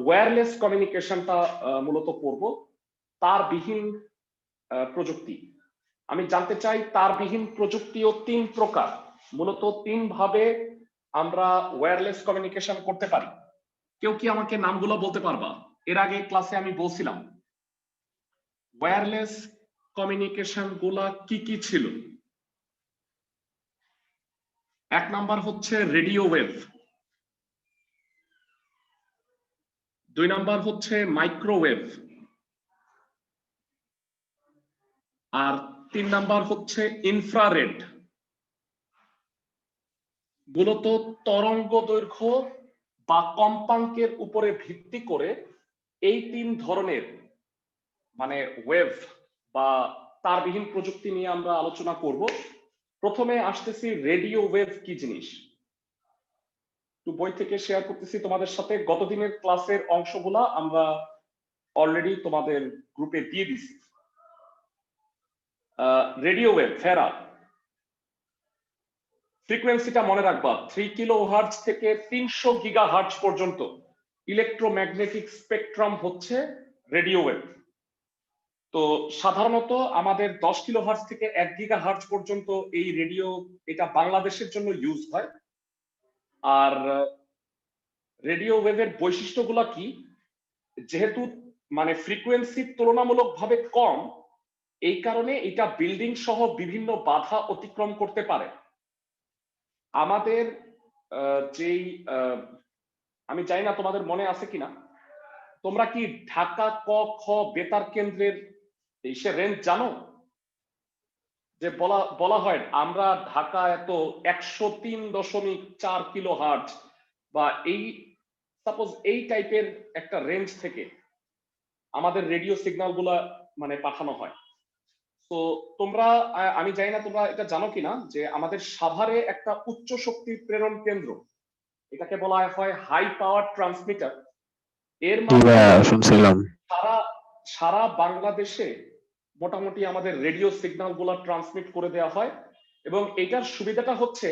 Wireless কমিউনিকেশনটা মূলত পড়ব। তারবিহীন প্রযুক্তি। আমি জানতে চাই তারবিহীন প্রযুক্তিও 3 প্রকার, মূলত 3 ভাবে আমরা ওয়্যারলেস কমিউনিকেশন করতে পারি। কেউ কি আমাকে নামগুলো বলতে পারবা? এর আগে ক্লাসে আমি বলছিলাম ওয়্যারলেস কমিউনিকেশন গুলা কি কি ছিল। 1 নাম্বার হচ্ছে রেডিও ওয়েভ, 2 নাম্বার হচ্ছে মাইক্রোওয়েভ, আর 3 নাম্বার হচ্ছে ইনফ্রারেড। মূলত তরঙ্গ দৈর্ঘ্য বা কম্পাঙ্কের উপরে ভিত্তি করে এই 3 ধরনের মানে ওয়েভ বা তারবিহীন প্রযুক্তি নিয়ে আমরা আলোচনা করব। প্রথমে আসতেছি রেডিও ওয়েভ কি জিনিস। একটু বই থেকে শেয়ার করতেছি তোমাদের সাথে। গত দিনের ক্লাসের অংশগুলা আমরা অলরেডি তোমাদের গ্রুপে দিয়ে দিছি। রেডিও ওয়েভ ফেরা ফ্রিকোয়েন্সিটা মনে রাখবা 3 কিলোহার্টজ থেকে 300 গিগাহার্টজ পর্যন্ত ইলেকট্রোম্যাগনেটিক স্পেকট্রাম হচ্ছে রেডিও ওয়েভ। তো সাধারণত আমাদের 10 কিলোহার্টজ থেকে 1 গিগাহার্টজ পর্যন্ত এই রেডিও, এটা বাংলাদেশের জন্য ইউজ হয়। আর রেডিও ওয়েভের বৈশিষ্ট্যগুলো কি, যেহেতু মানে ফ্রিকোয়েন্সি তুলনামূলকভাবে কম, এই কারণে এটা বিল্ডিং সহ বিভিন্ন বাধা অতিক্রম করতে পারে। আমাদের যেই আমি জানি না তোমাদের মনে আছে কিনা, তোমরা কি ঢাকা ক খ বেতার কেন্দ্রের এই সে রেঞ্জ জানো? যে বলা হয় আমরা ঢাকা এত 103.4 কিলোহার্টজ বা এই সাপোজ এই টাইপের একটা রেঞ্জ থেকে আমাদের রেডিও সিগন্যাল গুলা মানে পাঠানো হয়। তো তোমরা আমি জানি না তোমরা এটা জানো কিনা যে আমাদের সাভারে একটা উচ্চ শক্তি প্রেরণ কেন্দ্র, এটাকে বলা হয় হাই পাওয়ার ট্রান্সমিটার। এর মাধ্যমে শুনছিলাম সারা বাংলাদেশে মোটামুটি আমাদের রেডিও সিগন্যাল গুলা ট্রান্সমিট করে দেওয়া হয়। এবং এটার সুবিধাটা হচ্ছে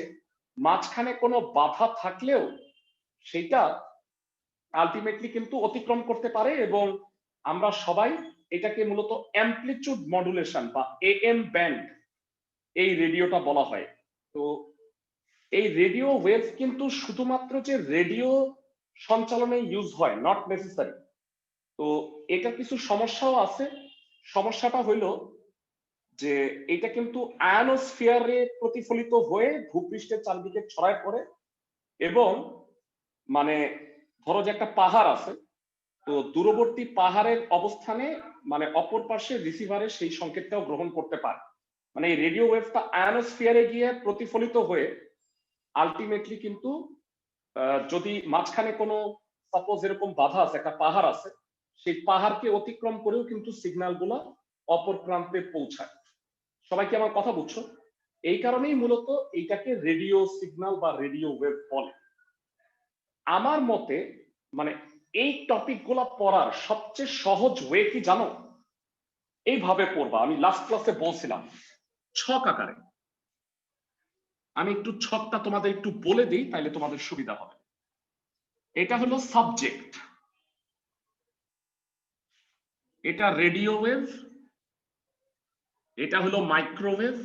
মাঝখানে কোনো বাধা থাকলেও সেটা আলটিমেটলি কিন্তু অতিক্রম করতে পারে। এবং আমরা সবাই এটাকে মূলত অ্যামপ্লিটিউড মডুলেশন বা এএম ব্যান্ড এই রেডিওটা বলা হয়। তো এই রেডিও ওয়েভ কিন্তু শুধুমাত্র যে রেডিও সঞ্চালনে ইউজ হয়, নট নেসেসারি। তো এটা কিছু সমস্যাও আছে। সমস্যাটা হইল যে এটা কিন্তু আয়নোস্ফিয়ারে প্রতিফলিত হয়ে ভূপৃষ্ঠের চারদিকে ছড়ায় পড়ে। এবং মানে ধরো যে একটা পাহাড় আছে, তো দূরবর্তী পাহাড়ের অবস্থানে মানে অপর পাশে রিসিভারে সেই সংকেতটাও গ্রহণ করতে পারে। মানে এই রেডিও ওয়েভটা আয়নোস্ফিয়ারে গিয়ে প্রতিফলিত হয়ে আলটিমেটলি কিন্তু যদি মাঝখানে কোনো সাপোজ এরকম বাধা আছে, একটা পাহাড় আছে, সেই পাহাড়কে অতিক্রম করেও কিন্তু সিগন্যাল গুলো অপর প্রান্তে পৌঁছায়। সবাই কি আমার কথা বুঝছো? এই কারণেই মূলত এইটাকে রেডিও সিগন্যাল বা রেডিও ওয়েভ বলে। আমার মতে মানে এই টপিক গুলা পড়ার সবচেয়ে সহজ ওয়ে কি জানো? এইভাবে পড়বা। আমি লাস্ট ক্লাসে বলছিলাম ছক আকারে। আমি একটু ছকটা তোমাদের একটু বলে দিই, তাইলে তোমাদের সুবিধা হবে। এটা হলো সাবজেক্ট, এটা রেডিও ওয়েভ, এটা হলো মাইক্রোওয়েভ,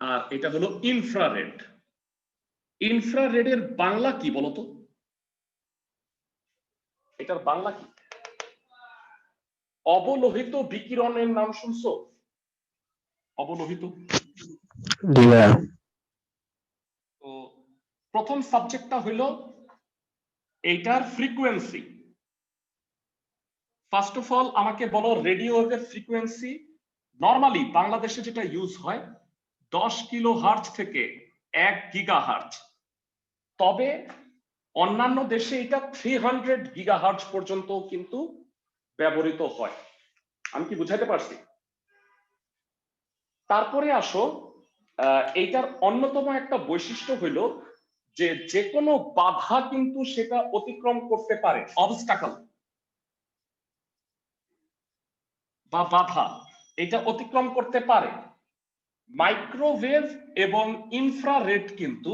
আর এটা হলো ইনফ্রারেড। ইনফ্রারেডের বাংলা কি বলতো? এটার বাংলা কি? অবলোহিত বিকিরণের নাম শুনছো? অবলোহিত। তো প্রথম সাবজেক্টটা হইলো এইটার ফ্রিকোয়েন্সি। ফার্স্ট অফ অল আমাকে বলো রেডিও ওয়েভের ফ্রিকোয়েন্সি নরমালি বাংলাদেশে যেটা ইউজ হয় 10 কিলোহার্টজ থেকে 1 গিগাহার্টজ। তবে অন্যান্য দেশে এটা 300 গিগাহার্টজ পর্যন্ত কিন্তু ব্যবহৃত হয়। আমি কি বুঝাতে পারছি? তারপরে আসো, এইটার অন্যতম একটা বৈশিষ্ট্য হইলো যে যে কোনো বাধা কিন্তু সেটা অতিক্রম করতে পারে। অবস্টাকল বা বাধা এটা অতিক্রম করতে পারে। মাইক্রোওয়েভ এবং ইনফ্রারেড কিন্তু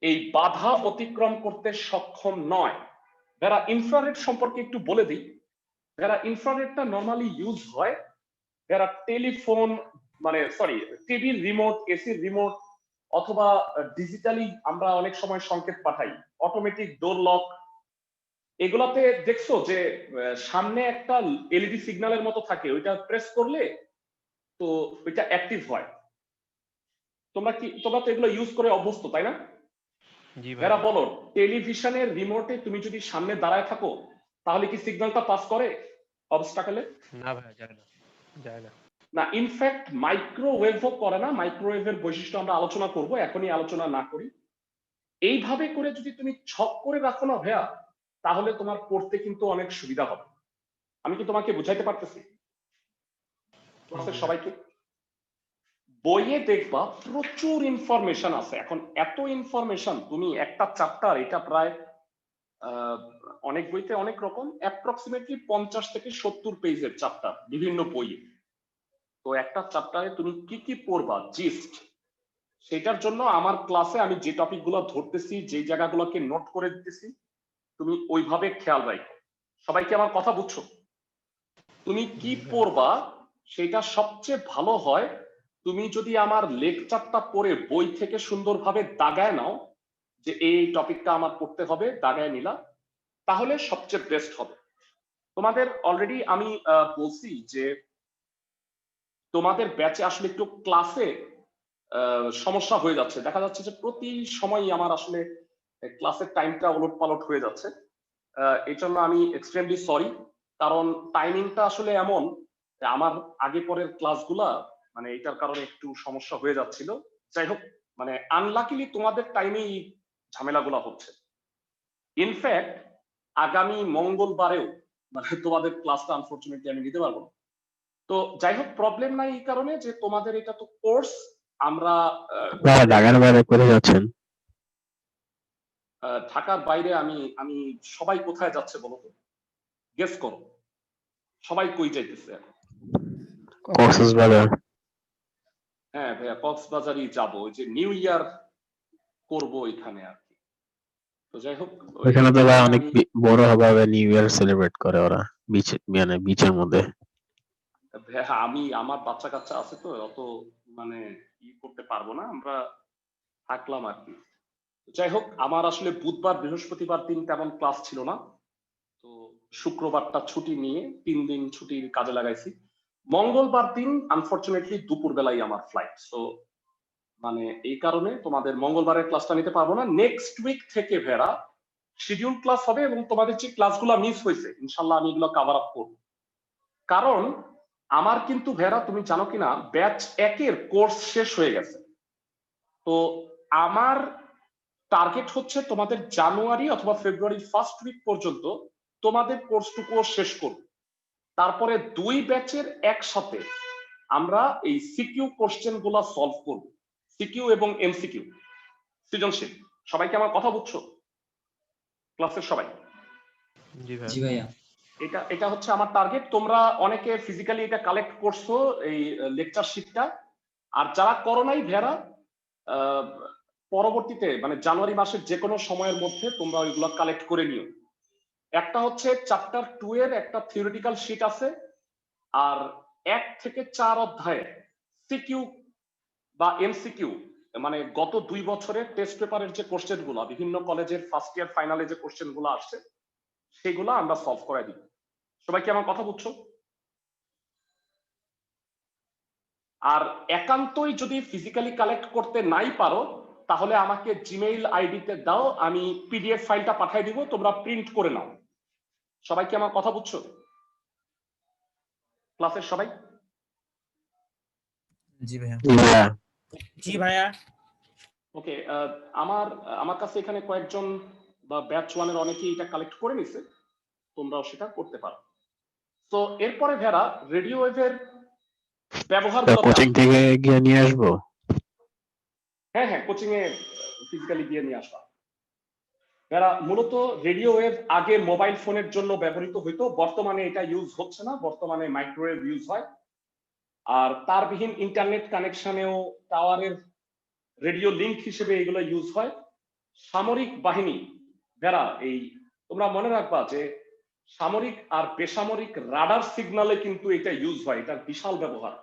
এই বাধা অতিক্রম করতে সক্ষম নয়। যারা ইনফ্রারেড সম্পর্কে একটু বলে দিই, যারা ইনফ্রারেডটা নর্মালি ইউজ হয় যারা টেলিফোন মানে সরি টিভির রিমোট, এসির রিমোট, অথবা ডিজিটালি আমরা অনেক সময় সংকেত পাঠাই, অটোমেটিক ডোর লক, এগুলাতে দেখছো যে সামনে একটা এলইডি সিগন্যালের মতো থাকে, ওইটা প্রেস করলে তো ওইটা অ্যাক্টিভ হয়। তোমরা তো এগুলো ইউজ করে অভ্যস্ত, তাই না? জি ভাই। যারা বলো টেলিভিশনের রিমোটে তুমি যদি সামনে দাঁড়ায় থাকো তাহলে কি সিগন্যালটা পাস করে অবস্টাকেলে? না ভাই, যায় না, যায় না। না, ইনফ্যাক্ট মাইক্রোওয়েভও করে না। মাইক্রোওয়েভের বৈশিষ্ট্য আমরা আলোচনা করব, এখনই আলোচনা না করি। এইভাবে করে যদি তুমি ছক করে রাখো না ভাইয়া, তাহলে তোমার পড়তে কিন্তু অনেক সুবিধা হবে। আমি কি তোমাকে বুঝাইতে পারতেছি? ক্লাসের সবাইকে বইয়ে দেখবা প্রচুর ইনফরমেশন আছে। এখন এত ইনফরমেশন, তুমি একটা চ্যাপ্টার, এটা প্রায় অনেক বইতে অনেক রকম, অ্যাপ্রক্সিমেটলি 50 থেকে 70 পেজের চ্যাপ্টার বিভিন্ন বইয়ে। তো একটা চ্যাপ্টারে তুমি কি কি পড়বা জিস্ট, সেটার জন্য আমার ক্লাসে আমি যে টপিকগুলো ধরতেছি, যে জায়গাগুলোকে নোট করে দিতেছি, তুমি ওইভাবে খেয়াল রাখো। সবাইকে আমার কথা বুঝছো? তুমি কি পড়বা সেটা সবচেয়ে ভালো হয় তুমি যদি আমার লেকচারটা পড়ে বই থেকে সুন্দরভাবে দাগায় নাও, যে এই টপিকটা আমার পড়তে হবে, দাগায় নিলা, তাহলে সবচেয়ে বেস্ট হবে। তোমাদের অলরেডি আমি বলছি যে তোমাদের ব্যাচে আসলে একটু ক্লাসে সমস্যা হয়ে যাচ্ছে। দেখা যাচ্ছে যে প্রতি সময়ই আমার আসলে ক্লাসের টাইমটা ওলট পালট হয়ে যাচ্ছে। এই জন্য আমি এক্সট্রিমলি সরি, কারণ টাইমিংটা আসলে এমন যে আমার আগে পরের ক্লাসগুলা মানে এটার কারণে একটু সমস্যা হয়ে যাচ্ছিল। যাই হোক, মানে আনলাকিলি তোমাদের টাইমেই ঝামেলাগুলা হচ্ছে। ইনফ্যাক্ট আগামী মঙ্গলবারেও মানে তোমাদের ক্লাসটা আনফরচুনেটলি আমি নিতে পারবো না। তো যাই হোক, প্রবলেম নাই এই কারণে যে তোমাদের এটা তো কোর্স, আমরা ঢাকার বাইরে করে যাচ্ছেন? ঢাকার বাইরে আমি আমি সবাই কোথায় যাচ্ছে বলো তো, গেস করো, সবাই কই যাইতেছে? কক্সবাজার। হ্যাঁ ভাইয়া, কক্সবাজারই যাবো, ওই যে নিউ ইয়ার করবো এখানে আর কি। তো যাই হোক, ওইখানে তো ভাই অনেক বড় ভাবে নিউ ইয়ার সেলিব্রেট করে ওরা, বিচ মানে বিচের মধ্যে। আমি আমার বাচ্চা কাচ্চা আছে তো অত মানে ই করতে পারবো না, আমরা থাকলাম আর কি। যাই হোক, আমার আসলে বুধবার বৃহস্পতিবার দিন তেমন ক্লাস ছিল না, তো শুক্রবারটা ছুটি নিয়ে 3 দিন ছুটির কাজে লাগাইছি। মঙ্গলবার দিন আনফরচুনেটলি দুপুর বেলায় আমার ফ্লাইট, সো মানে এই কারণে তোমাদের মঙ্গলবারের ক্লাসটা নিতে পারবো না। নেক্সট উইক থেকে ভেরা শিডিউল ক্লাস হবে, এবং তোমাদের যে ক্লাসগুলো মিস হয়েছে ইনশাল্লাহ আমি এগুলো কভার আপ করব। কারণ আমার কিন্তু ভেরা, তুমি জানো কিনা, ব্যাচ 1-এর কোর্স শেষ হয়ে গেছে। তো আমার টার্গেট হচ্ছে তোমাদের জানুয়ারি অথবা ফেব্রুয়ারির ফার্স্ট উইক পর্যন্ত তোমাদের কোর্সটুকুও শেষ করব। তারপরে 2 ব্যাচের একসাথে আমরা এই সিকিউ কোশ্চেন গুলা সলভ করব, সিকিউ এবং এমসিকিউ সৃজনশীল। সবাইকে আমার কথা বুঝছো ক্লাসের সবাই? জি ভাইয়া। এটা হচ্ছে আমার টার্গেট। তোমরা অনেকে ফিজিক্যালি এটা কালেক্ট করছো এই লেকচার শিটটা, আর যারা করো নাই ভেরা, পরবর্তীতে মানে জানুয়ারি মাসের যে কোনো সময়ের মধ্যে তোমরা ওইগুলো কালেক্ট করে নিও। একটা হচ্ছে চ্যাপ্টার 2 এর একটা থিওরিটিক্যাল শিট আছে, আর 1 থেকে 4 অধ্যায়ে সিকিউ বা এমসিকিউ, মানে গত 2 বছরের টেস্ট পেপারের যে কোশ্চেন গুলা বিভিন্ন কলেজের ফার্স্ট ইয়ার ফাইনালে যে কোশ্চেন গুলো আসছে সেগুলো আমরা সলভ করাই দিব। সবাই কি আমার কথা বুঝছো? আর একান্তই যদি ফিজিক্যালি কালেক্ট করতে নাই পারো তাহলে আমাকে জিমেইল আইডিতে দাও, আমি পিডিএফ ফাইলটা পাঠিয়ে দিব, তোমরা প্রিন্ট করে নাও। সবাই কি আমার কথা বুঝছো ক্লাসের সবাই? জি ভাইয়া। জি ভাইয়া। ওকে, আমার আমার কাছে এখানে কয়েকজন বা ব্যাচ 1 এর অনেকেই এটা কালেক্ট করে নিছে, তোমরাও সেটা করতে পারো। তো এরপরে ভেরা রেডিও ওয়েভের ব্যবহার কোচিং থেকে গিয়ে নিয়ে আসবো? হ্যাঁ হ্যাঁ, কোচিং এ ফিজিক্যালি গিয়ে নিয়ে আসবা। এরা মূলত রেডিও ওয়েভ আগে মোবাইল ফোনের জন্য ব্যবহৃত হইতো, বর্তমানে এটা ইউজ হচ্ছে না, বর্তমানে মাইক্রোওয়েভ ইউজ হয়। আর তারবিহীন ইন্টারনেট কানেকশনেও টাওয়ারের রেডিও লিংক হিসেবে এগুলো ইউজ হয়। সামরিক বাহিনী যারা এই তোমরা মনে রাখবা যে সামরিক আর বেসামরিক রাডার সিগন্যালে কিন্তু এটা ইউজ হয়, এটার বিশাল ব্যবহার।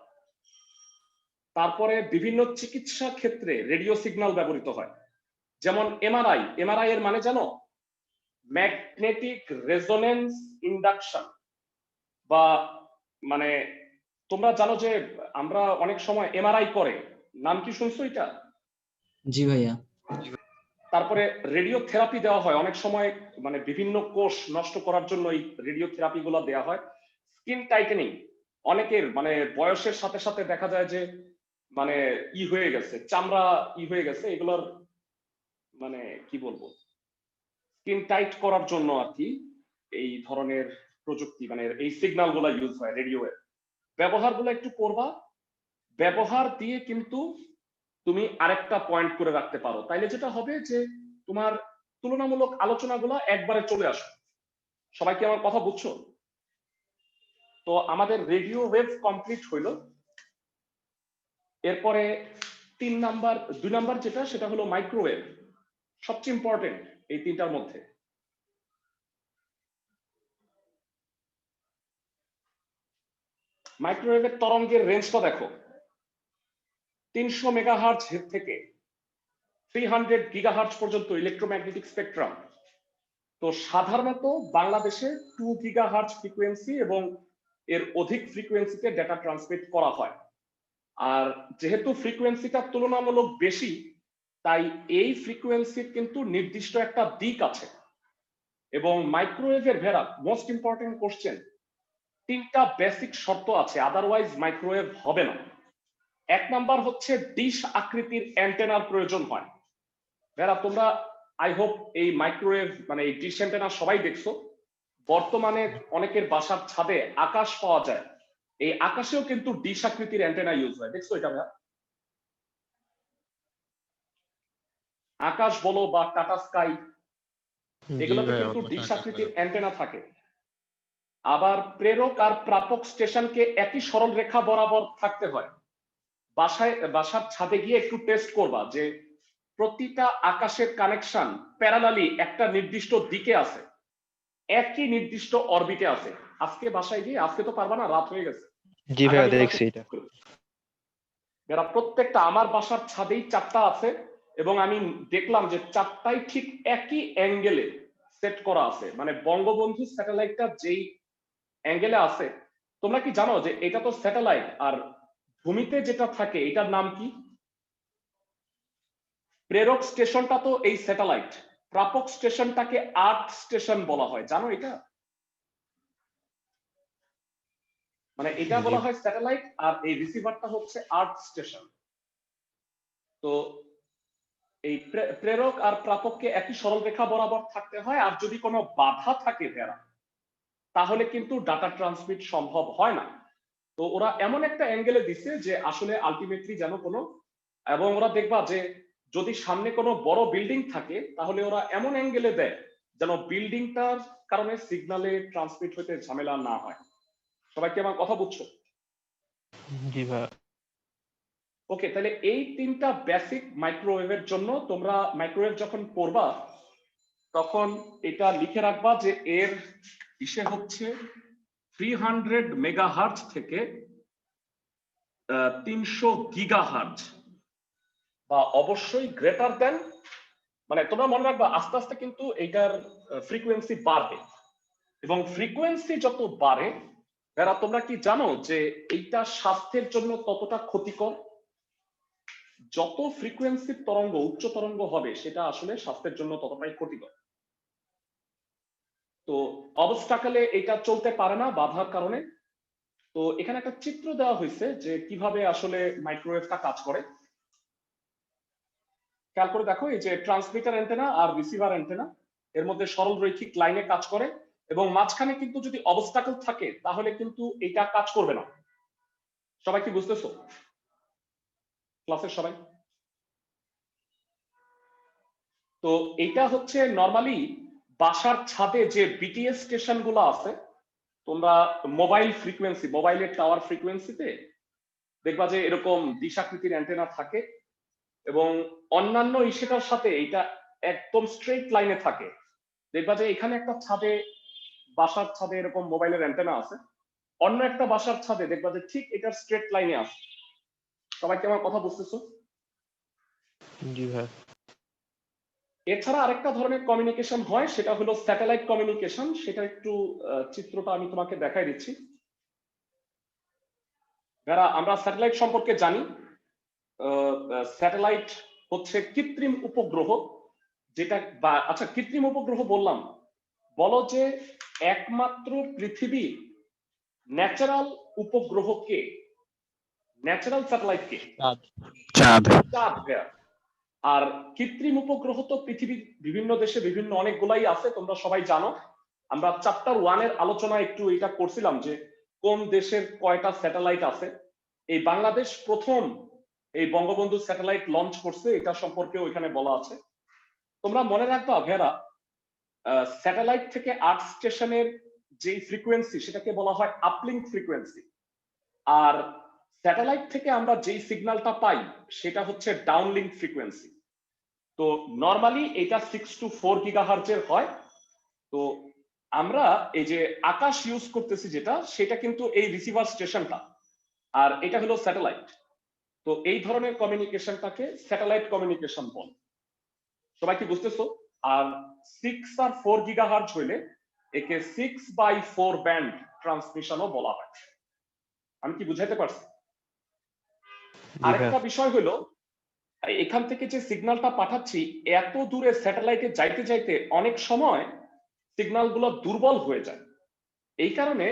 তারপরে বিভিন্ন চিকিৎসা ক্ষেত্রে রেডিও সিগন্যাল ব্যবহৃত হয়, যেমন এমআরআই। এমআরআই এর মানে জানো? Magnetic resonance induction. বা মানে তোমরা জানো যে আমরা অনেক সময় এমআরআই করে, নাম কি শুনছো এটা? জি ভাইয়া। তারপরে রেডিও থেরাপি দেওয়া হয় অনেক সময়, মানে বিভিন্ন কোষ নষ্ট করার জন্য এই রেডিও থেরাপি গুলো দেওয়া হয়। স্কিন টাইটেনিং, অনেকের মানে বয়সের সাথে সাথে দেখা যায় যে মানে হয়ে গেছে, চামড়া হয়ে গেছে, এগুলোর মানে কি বলবো, স্কিন টাইট করার জন্য আর কি এই ধরনের প্রযুক্তি, মানে এই সিগন্যাল গুলা ইউজ হয়। রেডিও এর ব্যবহার গুলো একটু করবা, ব্যবহার দিয়ে কিন্তু তুমি আরেকটা পয়েন্ট করে রাখতে পারো, তাইলে যেটা হবে যে তোমার তুলনামূলক আলোচনাগুলো একবারে চলে আসবে। সবাই কি আমার কথা বুঝছো? তো আমাদের রেডিও ওয়েভ কমপ্লিট হইলো। এরপরে 2 নাম্বার যেটা, সেটা হলো মাইক্রোওয়েভ। সবচেয়ে ইম্পর্টেন্ট এই তিনটার মধ্যে। মাইক্রোওয়েভের তরঙ্গের রেঞ্জটা দেখো, 300 মেগাহার্জ থেকে 300 গিগাহার্জ পর্যন্ত ইলেকট্রোম্যাগনেটিক স্পেকট্রাম। তো সাধারণত বাংলাদেশে 2 গিগাহার্জ ফ্রিকোয়েন্সি এবং এর অধিক ফ্রিকোয়েন্সিতে ডেটা ট্রান্সমিট করা হয়। আর যেহেতু ফ্রিকোয়েন্সিটা তুলনামূলক বেশি, তাই এই ফ্রিকোয়েন্সির কিন্তু নির্দিষ্ট একটা দিক আছে। এবং মাইক্রোওয়েভের ভেরা মোস্ট ইম্পর্টেন্ট কোশ্চেন, 3টা বেসিক শর্ত আছে, আদারওয়াইজ মাইক্রোওয়েভ হবে না। 1 নাম্বার হচ্ছে ডিশ আকৃতির অ্যান্টেনার প্রয়োজন হয়। ভেরা তোমরা আই হোপ এই মাইক্রোওয়েভ মানে এই ডিশ অ্যান্টেনা সবাই দেখছো। বর্তমানে অনেকের বাসার ছাদে আকাশ পাওয়া যায়, এই আকাশেও কিন্তু ডিশ আকৃতির অ্যান্টেনা ইউজ হয়, দেখছো এটা ভাইয়া? আকাশ বলো বা টাটা স্কাই, এগুলোতে কিন্তু ডিশ আকৃতির অ্যান্টেনা থাকে। আবার প্রেরক আর প্রাপক স্টেশনকে একই সরল রেখা বরাবর থাকতে হয়। বাসার ছাদে গিয়ে একটু টেস্ট করবা যে প্রতিটা আকাশের কানেকশন প্যারালালি একটা নির্দিষ্ট দিকে আছে, একই নির্দিষ্ট অরবিটে আছে। আজকে বাসায় গিয়ে, আজকে তো পারবা না, রাত হয়ে গেছে। জি ভাইয়া দেখছি এটা। এরা প্রত্যেকটা আমার বাসার ছাদেই 4টা আছে, এবং আমি দেখলাম যে 4টাই ঠিক একই অ্যাঙ্গেলে সেট করা আছে। মানে বঙ্গবন্ধু স্যাটেলাইটটা যেই অ্যাঙ্গেলে আছে, তোমরা কি জানো যে এটা তো স্যাটেলাইট, আর ভূমিতে যেটা থাকে এটার নাম কি? প্রেরক স্টেশনটা তো এই স্যাটেলাইট, প্রাপক স্টেশনটাকে আর্থ স্টেশন বলা হয়, জানো এটা? মানে এটা বলা হয় স্যাটেলাইট, আর এই রিসিভারটা হচ্ছে আর্থ স্টেশন। তো এই প্রেরক আর প্রাপককে একই সরল রেখা বরাবর থাকতে হয়, আর যদি কোনো বাধা থাকে ভেড়া, তাহলে কিন্তু ডাটা ট্রান্সমিট সম্ভব হয় না। তো ওরা এমন একটা অ্যাঙ্গেলে দিছে যে আসলে আলটিমেটলি যেন কোনো, এবং ওরা দেখবা যে যদি সামনে কোনো বড় বিল্ডিং থাকে, তাহলে ওরা এমন অ্যাঙ্গেলে দেয় যেন বিল্ডিংটার কারণে সিগন্যালে ট্রান্সমিট হতে ঝামেলা না হয়। সবাই কি আমার কথা বুঝছো? জি ভাইয়া। ওকে, তাহলে এই 3টা বেসিক মাইক্রোওয়েভের জন্য তোমরা মাইক্রোওয়েভ যখন পড়বা তখন এটা লিখে রাখবা যে এর ইসে হচ্ছে 300 মেগাহার্জ থেকে 300 গিগাহার্জ, বা অবশ্যই গ্রেটার দেন। মানে তোমরা মনে রাখবা আস্তে আস্তে কিন্তু এটার ফ্রিকোয়েন্সি বাড়বে, এবং ফ্রিকোয়েন্সি যত বাড়ে, যারা তোমরা কি জানো যে এইটা স্বাস্থ্যের জন্য ততটা ক্ষতিকর? যত ফ্রিকোয়েন্সির তরঙ্গ উচ্চ তরঙ্গ হবে, সেটা আসলে স্বাস্থ্যের জন্য ততটাই ক্ষতিকর। তো অবস্টাকেলে এটা চলতে পারে না বাধার কারণে। তো এখানে একটা চিত্র দেওয়া হয়েছে যে কিভাবে আসলে মাইক্রোওয়েভটা কাজ করে। খেয়াল করে দেখো, এই যে ট্রান্সমিটার অ্যান্টেনা আর রিসিভার অ্যান্টেনা, এর মধ্যে সরল রৈখিক লাইনে কাজ করে, এবং মাঝখানে কিন্তু যদি অবস্টাকেল থাকে তাহলে কিন্তু এটা কাজ করবে না। সবাই কি বুঝতেছো? ক্লাসের সবাই? তো এটা হচ্ছে নরমালি বাসার ছাদে যে বিটিএস স্টেশন গুলো আছে, তোমরা মোবাইল ফ্রিকোয়েন্সি, মোবাইলের টাওয়ার ফ্রিকোয়েন্সিতে দেখবা যে এরকম দিশাকৃতির অ্যান্টেনা থাকে, এবং অন্যান্য ইস্যুটার সাথে এটা একদম স্ট্রেট লাইনে থাকে, দেখবা যে এখানে একটা ছাদে, বাসার ছাদে এরকম মোবাইলের অ্যান্টেনা আছে, অন্য একটা বাসার ছাদে দেখবা যে ঠিক এটার স্ট্রেট লাইনে আছে। সবাই কি আমার কথা বুঝতেছো? জি ভাইয়া। এছাড়া আরেকটা ধরনের কমিউনিকেশন হয়, সেটা হলো স্যাটেলাইট কমিউনিকেশন। সেটা একটু চিত্রটা আমি তোমাকে দেখাই দিচ্ছি। যারা আমরা স্যাটেলাইট সম্পর্কে জানি, স্যাটেলাইট হচ্ছে কৃত্রিম উপগ্রহ, যেটা আচ্ছা কৃত্রিম উপগ্রহ বললাম, বলো যে একমাত্র পৃথিবী ন্যাচারাল উপগ্রহ কে? ন্যাচারাল স্যাটেলাইট কে? চাঁদ। চাঁদ। আর কৃত্রিম উপগ্রহ তো পৃথিবীর বিভিন্ন দেশে বিভিন্ন অনেকগুলাই আছে, তোমরা সবাই জানো। আমরা চ্যাপ্টার 1 এর আলোচনা একটু এটা করছিলাম যে কোন দেশের কয়টা স্যাটেলাইট আছে। এই বাংলাদেশ প্রথম এই বঙ্গবন্ধু স্যাটেলাইট লঞ্চ করছে, এটা সম্পর্কেও এখানে বলা আছে। তোমরা মনে রাখবা ভেরা, স্যাটেলাইট থেকে আর্থ স্টেশনের যে ফ্রিকোয়েন্সি সেটাকে বলা হয় আপলিঙ্ক ফ্রিকোয়েন্সি, আর স্যাটেলাইট থেকে আমরা যেই সিগন্যালটা পাই সেটা হচ্ছে ডাউনলিঙ্ক ফ্রিকোয়েন্সি। তো নরমালি এটা 6 to 4 গিগাহার্জের হয়। তো আমরা এই যে আকাশ ইউজ করতেছি যেটা, সেটা কিন্তু এই রিসিভার স্টেশনটা, আর এটা হলো স্যাটেলাইট। তো এই ধরনের কমিউনিকেশনটাকে স্যাটেলাইট কমিউনিকেশন বলে। সবাই কি বুঝতেছো? আর 6 আর 4 গিগাহার্জ হইলে একে 6/4 ব্যান্ড ট্রান্সমিশনও বলা হয়। আমি কি বুঝাইতে পারছি? আরেকটা বিষয় হলো, এখান থেকে যে সিগন্যালটা পাঠাচ্ছি, এত দূরে স্যাটেলাইটে যাইতে যাইতে অনেক সময় সিগন্যালগুলো দুর্বল হয়ে যায়। এই কারণে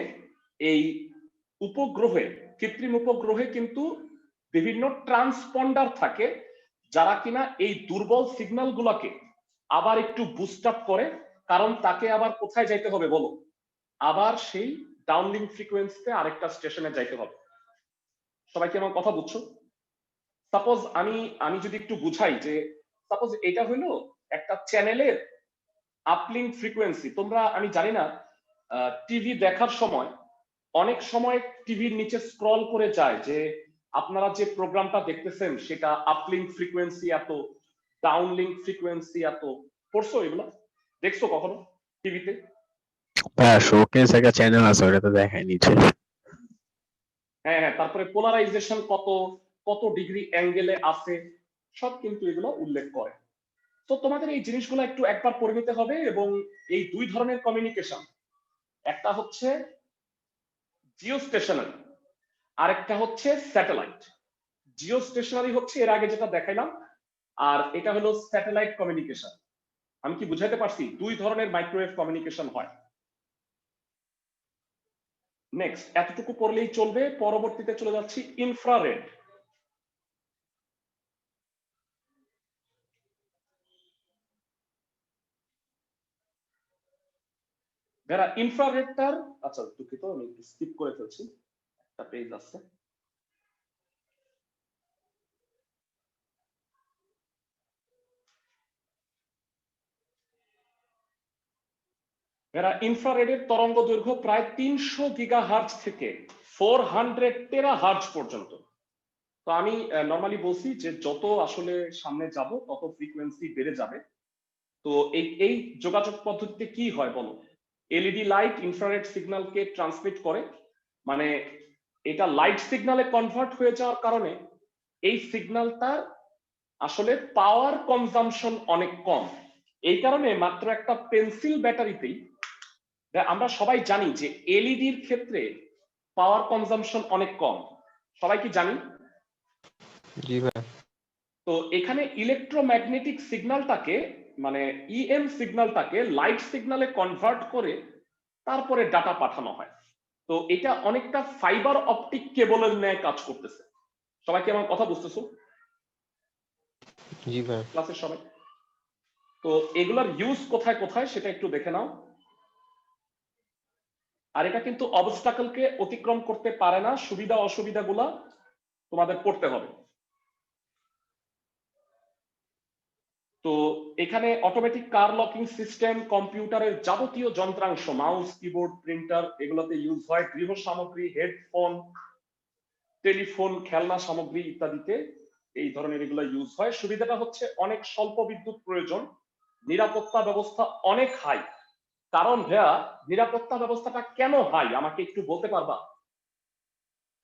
এই উপগ্রহে, কৃত্রিম উপগ্রহে কিন্তু বিভিন্ন ট্রান্সপন্ডার থাকে, যারা কিনা এই দুর্বল সিগন্যালগুলোকে আবার একটু বুস্ট আপ করে। কারণ তাকে আবার কোথায় যাইতে হবে বলো? আবার সেই ডাউনলিঙ্ক ফ্রিকোয়েন্সিতে আরেকটা স্টেশনে যাইতে হবে। সবাই কি আমার কথা বুঝছো? সাপোজ আমি যদি একটু বুঝাই যে, সাপোজ এটা হলো একটা চ্যানেলের আপলিঙ্ক ফ্রিকোয়েন্সি। তোমরা, আমি জানি না, টিভি দেখার সময় অনেক সময় টিভির নিচে স্ক্রল করে যায় যে আপনারা যে প্রোগ্রামটা দেখতেছেন সেটা আপলিঙ্ক ফ্রিকোয়েন্সি এত, ডাউনলিঙ্ক ফ্রিকোয়েন্সি এত। পড়ছো এগুলো? দেখছো কখনো টিভিতে? হ্যাঁ, শোকেস একটা চ্যানেল আছে, ওটাতে দেখায় নিচে। হ্যাঁ হ্যাঁ, তারপরে পোলারাইজেশন কত, কত ডিগ্রি অ্যাঙ্গেলে আছে, সব কিন্তু এগুলো উল্লেখ করে। তো তোমাদের এই জিনিসগুলো একটু একবার পড়ে নিতে হবে। এবং এই দুই ধরনের কমিউনিকেশন, একটা হচ্ছে জিও স্টেশনারি, আরেকটা হচ্ছে স্যাটেলাইট। জিও স্টেশনারি হচ্ছে এর আগে যেটা দেখাইলাম, আর এটা হলো স্যাটেলাইট কমিউনিকেশন। আমি কি বুঝাইতে পারছি? দুই ধরনের মাইক্রোওয়েভ কমিউনিকেশন হয়। নেক্সট, এতটুকু পড়লেই চলবে। পরবর্তীতে চলে যাচ্ছি ইনফ্রারেড। যারা ইনফ্রারেডটার, আচ্ছা দুঃখিত আমি একটু স্কিপ করে ফেলছি, একটা পেজ আছে। এরা ইনফ্রারেডের তরঙ্গ দৈর্ঘ্য প্রায় 300 গিগাহার্জ থেকে 400 টেরাহার্জ পর্যন্ত। তো আমি নরমালি বলছি যে যত আসলে সামনে যাব তত ফ্রিকোয়েন্সি বেড়ে যাবে। তো এই যোগাযোগ পদ্ধতিতে কি হয় বলো? এলইডি লাইট ইনফ্রারেড সিগন্যালকে ট্রান্সমিট করে, মানে এটা লাইট সিগন্যালে কনভার্ট হয়ে যাওয়ার কারণে এই সিগন্যালটা আসলে পাওয়ার কনজাম্পশন অনেক কম। এই কারণে মাত্র একটা পেন্সিল ব্যাটারিতেই, আমরা সবাই জানি যে এলইডির ক্ষেত্রে পাওয়ার কনজাম্পশন অনেক কম, সবাই কি জানি? জি ভাই। তো এখানে ইলেকট্রোম্যাগনেটিক সিগন্যালটাকে, মানে ইএম সিগন্যালটাকে লাইট সিগন্যালে কনভার্ট করে তারপরে ডাটা পাঠানো হয়। তো এটা অনেকটা ফাইবার অপটিক কেবলের ন্যায় কাজ করতেছে। সবাই কি আমার কথা বুঝতেছো? জি ভাই। ক্লাসের সবাই? তো এগুলার ইউজ কোথায় কোথায় সেটা একটু দেখে নাও। আর এটা কিন্তু অবস্টাকলকে অতিক্রম করতে পারে না, সুবিধা অসুবিধাগুলা তোমাদের পড়তে হবে। তো এখানে অটোমেটিক কার লকিং সিস্টেম, কম্পিউটারের যাবতীয় যন্ত্রাংশ, মাউস, কিবোর্ড, প্রিন্টার, এগুলোতে ইউজ হয়। গৃহ সামগ্রী, হেডফোন, টেলিফোন, খেলনা সামগ্রী ইত্যাদিতে এই ধরনের এগুলো ইউজ হয়। সুবিধাটা হচ্ছে অনেক স্বল্প বিদ্যুৎ প্রয়োজন, নিরাপত্তা ব্যবস্থা অনেক হাই। কারণ ভাইয়া নিরাপত্তা ব্যবস্থাটা কেন হাই আমাকে একটু বলতে পারবা?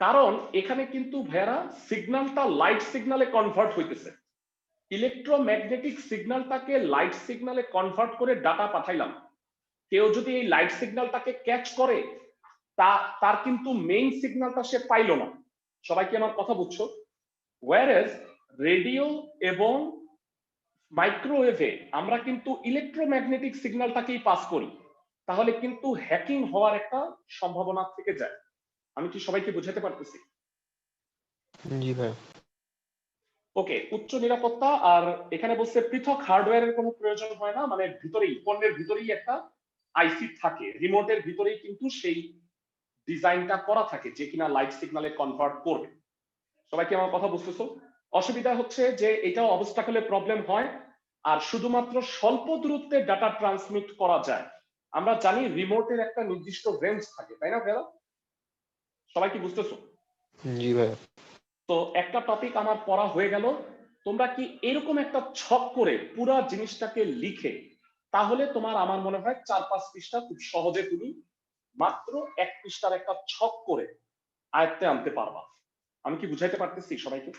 কারণ এখানে কিন্তু ভাইয়ারা সিগন্যালটা লাইট সিগন্যালে কনভার্ট হইতেছে। ইলেকট্রোম্যাগনেটিক সিগন্যালটাকে লাইট সিগন্যালে কনভার্ট করে ডাটা পাঠাইলাম। কেউ যদি এই লাইট সিগন্যালটাকে ক্যাচ করে তার কিন্তু মেইন সিগন্যালটা সে পাইলো না। সবাই কি আমার কথা বুঝছো? ওয়্যারএজ রেডিও এবং মাইক্রোওয়েভে আমরা কিন্তু ইলেকট্রোম্যাগনেটিক সিগন্যালটাকেই পাস করি। তাহলে কিন্তু হ্যাকিং হওয়ার একটা সম্ভাবনা থেকে যায়। আমি কি সবাইকে বোঝাতে পারতেছি? জি ভাইয়া। ওকে, উচ্চ নিরাপত্তা। আর এখানে বলছে পৃথক হার্ডওয়্যারের কোনো প্রয়োজন হয় না, মানে ভিতরেই পণ্যের ভিতরেই একটা আইসি থাকে, রিমোটের ভিতরেই কিন্তু সেই ডিজাইনটা করা থাকে যে কিনা লাইট সিগন্যালে কনভার্ট করবে। সবাই কি আমার কথা বুঝতেছো? অসুবিধা হচ্ছে যে এটা অবস্টাকলে প্রবলেম হয় আর শুধুমাত্র স্বল্প দূরত্বে ডাটা ট্রান্সমিট করা যায়। আমরা জানি রিমোটের একটা নির্দিষ্ট রেঞ্জ থাকে, তাই না ভাইয়া? সবাই কি বুঝতেছো? জি ভাইয়া। তো একটা টপিক আমার পড়া হয়ে গেল। তোমরা কি এরকম একটা ছক করে পুরো জিনিসটাকে লিখে, তাহলে তোমার আমার মনে হয় 4-5 পৃষ্ঠা খুব সহজে তুমি মাত্র 1 পৃষ্ঠার একটা ছক করে আয়ত্তে আনতে পারবা। আমি কি বুঝাইতে পারতেছি সবাইকে?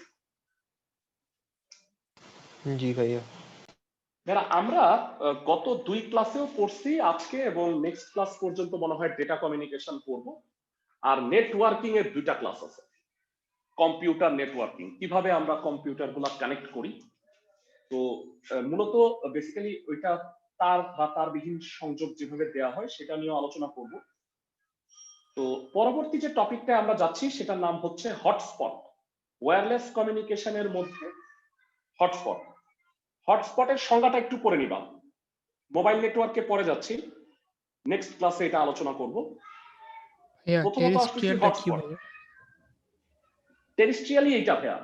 জি ভাইয়া। যারা আমরা গত 2 ক্লাসেও পড়ছি, আজকে এবং নেক্সট ক্লাস পর্যন্ত মনে হয় ডেটা কমিউনিকেশন পড়বো। আর নেটওয়ার্কিং এর 2টা ক্লাস আছে। কম্পিউটার নেটওয়ার্কিং, কিভাবে আমরা কম্পিউটার গুলা কানেক্ট করি। তো মূলত বেসিক্যালি ওইটা তার বা তারবিহীন সংযোগ যেভাবে দেওয়া হয় সেটা নিয়ে আলোচনা করব। তো পরবর্তী যে টপিকটা আমরা যাচ্ছি সেটার নাম হচ্ছে হটস্পট। ওয়্যারলেস কমিউনিকেশনের মধ্যে হটস্পট। হটস্পটের সংজ্ঞাটা একটু পড়ে নিবা। মোবাইল নেটওয়ার্কে পরে যাচ্ছি, নেক্সট ক্লাসে এটা আলোচনা করব। ভাইয়া প্রথমত আসতেছি টেরেস্ট্রিয়ালটা কি হটস্পট। ভাইয়া? টেরিস্ট্রিয়ালি এইটা ভাইয়া,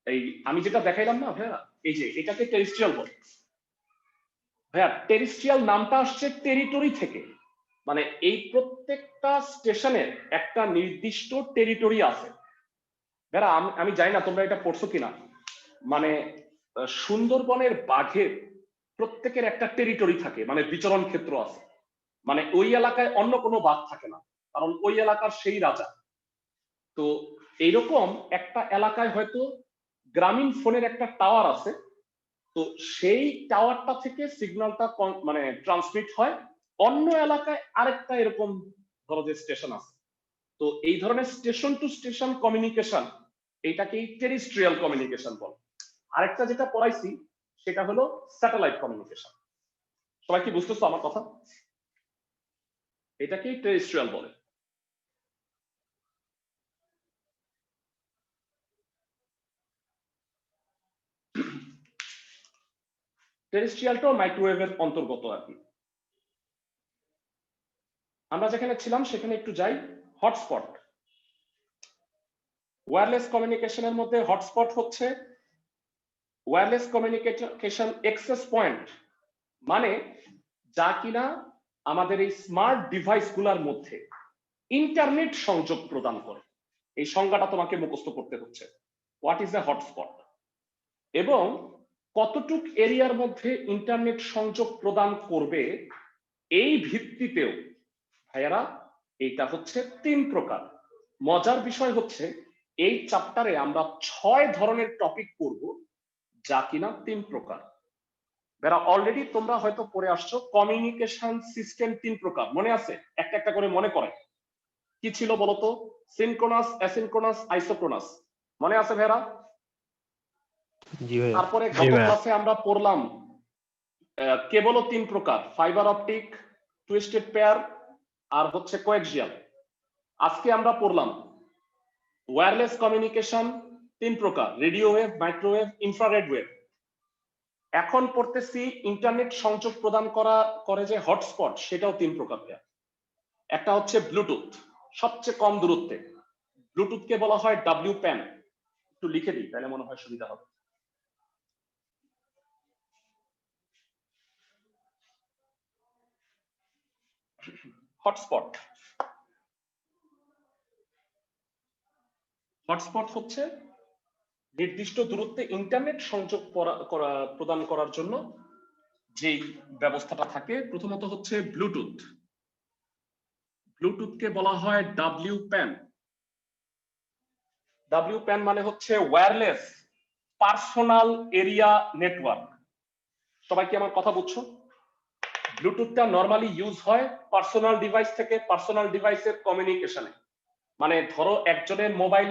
এই আমি যেটা দেখাইলাম না ভাইয়া, এই যে এটাকে টেরিস্ট্রিয়াল বলে। ভাইয়া টেরিস্ট্রিয়াল নামটা আসছে টেরিটরি থেকে, মানে এই প্রত্যেকটা স্টেশনের একটা নির্দিষ্ট টেরিটরি আছে। ভাইয়া আমি জানি না তোমরা এটা পড়ছো কিনা, মানে সুন্দরবনের বাঘের প্রত্যেকের একটা টেরিটরি থাকে, মানে বিচরণ ক্ষেত্র আছে। মানে ওই এলাকায় অন্য কোনো বাঘ থাকে না, কারণ ওই এলাকার সেই রাজা। তো এইরকম একটা এলাকায় হয়তো গ্রামীণ ফোনের একটা টাওয়ার আছে। তো সেই টাওয়ারটা থেকে সিগন্যালটা মানে ট্রান্সমিট হয় অন্য এলাকায় আরেকটা এরকম ধরো যে স্টেশন আছে। তো এই ধরনের স্টেশন টু স্টেশন কমিউনিকেশন, এইটাকেই টেরিস্ট্রিয়াল কমিউনিকেশন বলে। আরেকটা যেটা পড়াইছি সেটা হলো স্যাটেলাইট কমিউনিকেশন। সবাই কি বুঝতেছো আমার কথা? এটাকেই টেরিস্ট্রিয়াল বলে। টেরিস্ট্রিয়ালটাও মাইক্রোওয়েভের অন্তর্গত আর কি। আমরা যেখানে ছিলাম সেখানে একটু যাই। হটস্পট। ওয়্যারলেস কমিউনিকেশনের মধ্যে হটস্পট হচ্ছে ওয়্যারলেস কমিউনিকেশন অ্যাক্সেস পয়েন্ট, মানে যা কিনা আমাদের এই স্মার্ট ডিভাইস গুলার মধ্যে ইন্টারনেট সংযোগ প্রদান করে। এই সংজ্ঞাটা তোমাকে মুখস্থ করতে হচ্ছে, হোয়াট ইজ এ হটস্পট, এবং কতটুক এরিয়ার মধ্যে ইন্টারনেট সংযোগ প্রদান করবে এই ভিত্তিতেও ভাইয়ারা এইটা হচ্ছে 3 প্রকার। মজার বিষয় হচ্ছে এই চ্যাপ্টারে আমরা 6 ধরনের টপিক পড়ব, যা কিনা 3 প্রকার। যারা অলরেডি তোমরা হয়তো পড়ে আসছো কমিউনিকেশন সিস্টেম 3 প্রকার, মনে আছে? একটা একটা করে মনে করে কি ছিল বলতো? সিনক্রোনাস, অ্যাসিনক্রোনাস, আইসোক্রোনাস, মনে আছে ভাইরা? জি ভাইয়া। তারপরে গত ক্লাসে আমরা পড়লাম কেবলও 3 প্রকার, ফাইবার অপটিক, টুইস্টেড পেয়ার আর হচ্ছে কোয়াক্সিয়াল। আজকে আমরা পড়লাম ওয়্যারলেস কমিউনিকেশন 3 প্রকার, radio wave, microwave, infrared wave. এখন পড়তেছি ইন্টারনেট সংযোগ প্রদান করে যে হটস্পট, সেটাও 3 প্রকার। একটা হচ্ছে ব্লুটুথ, সবচেয়ে কম দূরত্বে। ব্লুটুথকে বলা হয় WPAN। একটু লিখে দিই তাহলে মনে হয় সুবিধা হবে। হটস্পট। হটস্পট হচ্ছে নির্দিষ্ট দূরত্বে ইন্টারনেট সংযোগ প্রদান করার জন্য যে ব্যবস্থাটা থাকে প্রথমত হচ্ছে ব্লুটুথ। ব্লুটুথকে বলা হয় WPAN। WPAN মানে হচ্ছে ওয়্যারলেস পার্সোনাল এরিয়া নেটওয়ার্ক। সবাই কি আমার কথা বুঝছো? ব্লুটুথটা নরমালি ইউজ হয় পার্সোনাল ডিভাইস থেকে পার্সোনাল ডিভাইসের কমিউনিকেশনে। মানে ধরো একজনের মোবাইল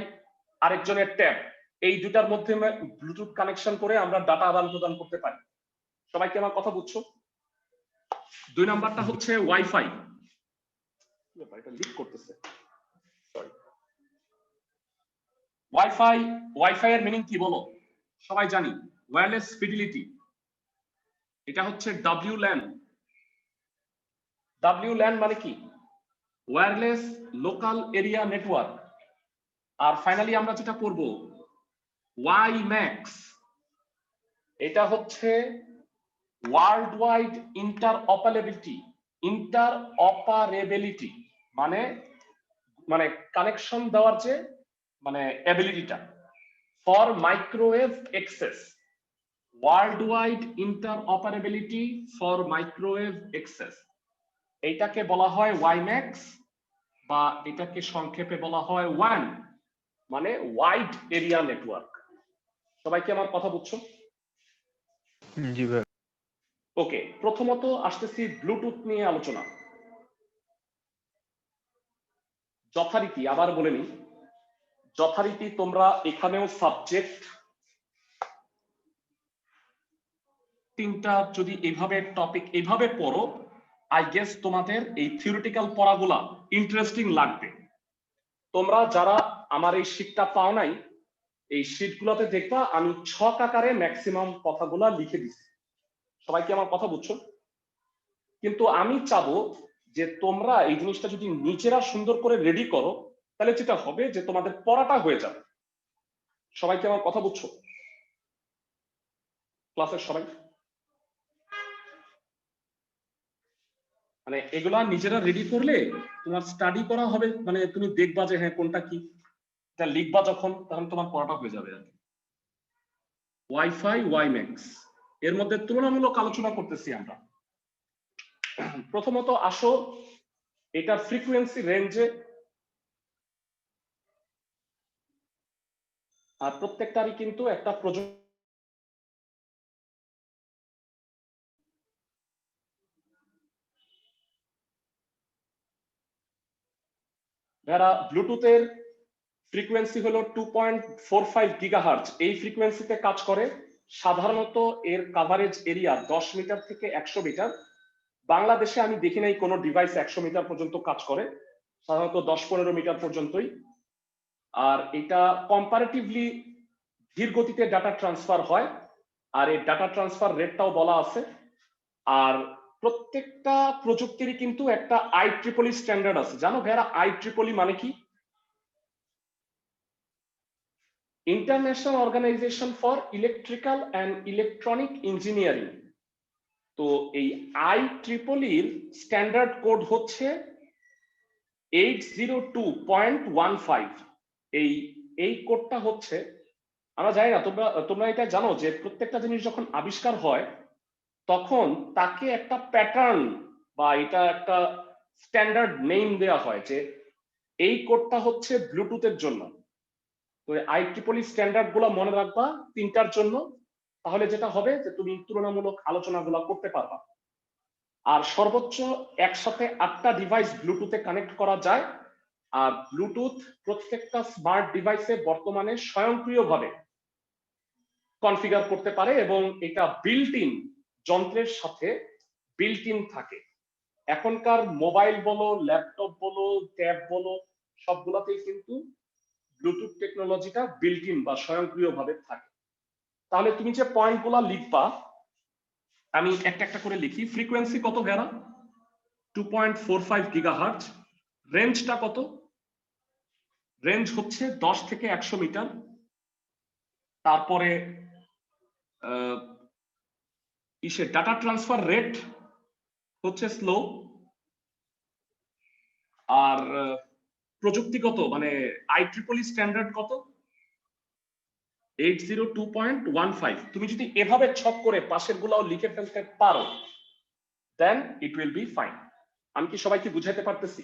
আরেকজনের ট্যাব, এই দুটার মধ্যে ব্লুটুথ কানেকশন করে আমরা ডাটা আদান প্রদান করতে পারি। সবাই কি আমার কথা বুঝছো? 2 নাম্বারটা হচ্ছে ওয়াইফাই। এটা লিক করতেছে, সরি। ওয়াইফাই এর মিনিং কি বলো? সবাই জানি ওয়্যারলেস ফিডিলিটি। এটা হচ্ছে WLAN। WLAN মানে কি? Wireless local area network. আর ফাইনালি আমরা যেটা করব WiMAX। এটা হচ্ছে ওয়ার্ল্ড ওয়াইড ইন্টারঅপারেবিলিটি মানে কানেকশন দেওয়ার যে মানে অ্যাবিলিটিটা for microwave access. World wide interoperability for microwave access, এইটাকে বলা হয় WiMAX বা এটাকে সংক্ষেপে বলা হয় WAN মানে ওয়াইড এরিয়া নেটওয়ার্ক। সবাই কি আমার কথা বুঝছো? জি ভাইয়া। ওকে, প্রথমত আসতেছি ব্লুটুথ নিয়ে আলোচনা। যথারীতি আবার বলে নিই, যথারীতি তোমরা এখানেও সাবজেক্ট তিনটা যদি এইভাবে টপিক এইভাবে পড়ো, আই গেস তোমাদের এই থিওরিটিক্যাল পড়াগুলা ইন্টারেস্টিং লাগবে। তোমরা যারা আমার এই শীটটা পাও নাই, এই শীটগুলোতে দেখবা আমি ছক আকারে ম্যাক্সিমাম কথাগুলা লিখে দিচ্ছি। সবাই কি আমার কথা বুঝছো? কিন্তু আমি চাবো যে তোমরা এই জিনিসটা যদি নিজেরা সুন্দর করে রেডি করো, তাহলে যেটা হবে যে তোমাদের পড়াটা হয়ে যাবে। সবাই কি আমার কথা বুঝছো? ক্লাসের সবাই মানে এগুলা নিজেরা রেডি করলে তোমার স্টাডি করা হবে, মানে তুমি দেখবা যে হ্যাঁ কোনটা কি, এটা লিখবা যখন তখন তোমার পড়াটা হয়ে যাবে আর কি। ওয়াইফাই WiMAX এর মধ্যে তুলনামূলক আলোচনা করতেছি আমরা। প্রথমত আসো এটা ফ্রিকোয়েন্সি রেঞ্জে, আর প্রত্যেকটারই কিন্তু একটা প্রযুক্তি। যারা ব্লুটুথের ফ্রিকোয়েন্সি হলো 2.45 গিগাহার্জ, এই ফ্রিকোয়েন্সিতে কাজ করে। সাধারণত এর কাভারেজ এরিয়া 10 মিটার থেকে 100 মিটার। বাংলাদেশে আমি দেখি নাই কোনো ডিভাইস 100 মিটার পর্যন্ত কাজ করে, সাধারণত 10-15 মিটার পর্যন্তই। আর এটা কম্পারেটিভলি ধীর গতিতে ডাটা ট্রান্সফার হয়, আর এই ডাটা ট্রান্সফার রেটটাও বলা আছে। আর প্রত্যেকটা প্রযুক্তিরই কিন্তু একটা IEEE স্ট্যান্ডার্ড আছে। জানো ভাইরা IEEE মানে কি? International organisation for electrical and electronic engineering. তো এই IEEE স্ট্যান্ডার্ড কোড হচ্ছে 802.15। এই কোডটা হচ্ছে, আমরা জানি না তোমরা এটা জানো যে প্রত্যেকটা জিনিস যখন আবিষ্কার হয় তখন তাকে একটা প্যাটার্ন বা এটা একটা স্ট্যান্ডার্ড নেম দেওয়া হয় যে এই কোডটা হচ্ছে ব্লুটুথের জন্য। তো IEEE স্ট্যান্ডার্ড গুলো মনে রাখবা তিনটার জন্য, তাহলে যেটা হবে যে তুমি তুলনামূলক আলোচনাগুলো করতে পারবা। আর সর্বোচ্চ একসাথে 8টা ডিভাইস ব্লুটুথে কানেক্ট করা যায়। আর ব্লুটুথ প্রত্যেকটা স্মার্ট ডিভাইসে বর্তমানে স্বয়ংক্রিয়ভাবে কনফিগার করতে পারে এবং এটা বিল্ট ইন যন্ত্রের সাথে বিল্ট ইন থাকে। এখনকার মোবাইল বলো, ল্যাপটপ বলো, ট্যাব বলো, সবগুলোতেই কিন্তু ব্লুটুথ টেকনোলজিটা বিল্ট ইন বা স্বয়ংক্রিয়ভাবে থাকে। তাহলে তুমি যে পয়েন্টগুলো লিখবা আমি একটা একটা করে লিখি। ফ্রিকোয়েন্সি কত ভেরা? 2.45 গিগাহার্জ। রেঞ্জটা কত? রেঞ্জ হচ্ছে 10 থেকে 100 মিটার। তারপরে ডাটা ট্রান্সফার রেট হচ্ছে স্লো। আর প্রযুক্তিগত মানে IEEE স্ট্যান্ডার্ড কত? 802.15 তুমি যদি এভাবে ছক করে পাশের গুলাও লিখে ফেলতে পারো দেন ইট উইল বি ফাইন। আমি কি সবাইকে বুঝাইতে পারতেছি?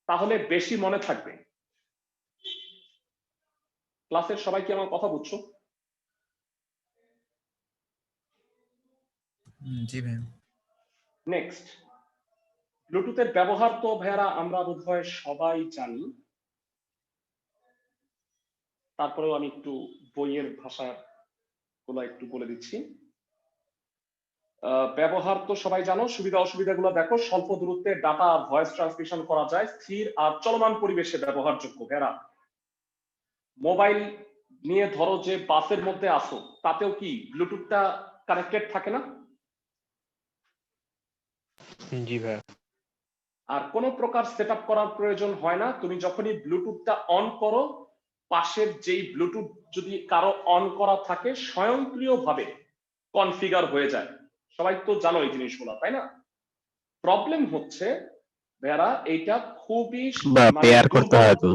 তাহলে বেশি মনে থাকবে। ক্লাসের সবাই কি আমার কথা বুঝছো? জি ভাইয়া। নেক্সট, ব্লুটুথের ব্যবহার তো ভাইয়ারা আমরা বোধহয় সবাই জানি, তারপরেও আমি একটু বইয়ের ভাষা গুলো একটু বলে দিচ্ছি। ব্যবহার তো সবাই জানো, সুবিধা অসুবিধাগুলো দেখো। স্বল্প দূরত্বে ডাটা ভয়েস ট্রান্সমিশন করা যায়, স্থির আর চলমান পরিবেশে ব্যবহারযোগ্য। ভাইয়ারা মোবাইল নিয়ে ধরো যে বাসের মধ্যে আসো, তাতেও কি ব্লুটুথটা কানেক্টেড থাকে না? জি ভাইয়া। আর কোনো প্রকার সেট আপ করার প্রয়োজন হয় না। তুমি যখনই ব্লুটুথটা অন করো, পাশের যেই ব্লুটুথ যদি কারো অন করা থাকে স্বয়ংক্রিয়ভাবে কনফিগার হয়ে যায়। সবাই তো জানো এই জিনিসগুলো, তাই না? প্রবলেম হচ্ছে ভাইয়ারা এইটা খুবই বা পেয়ার করতে হয় তো।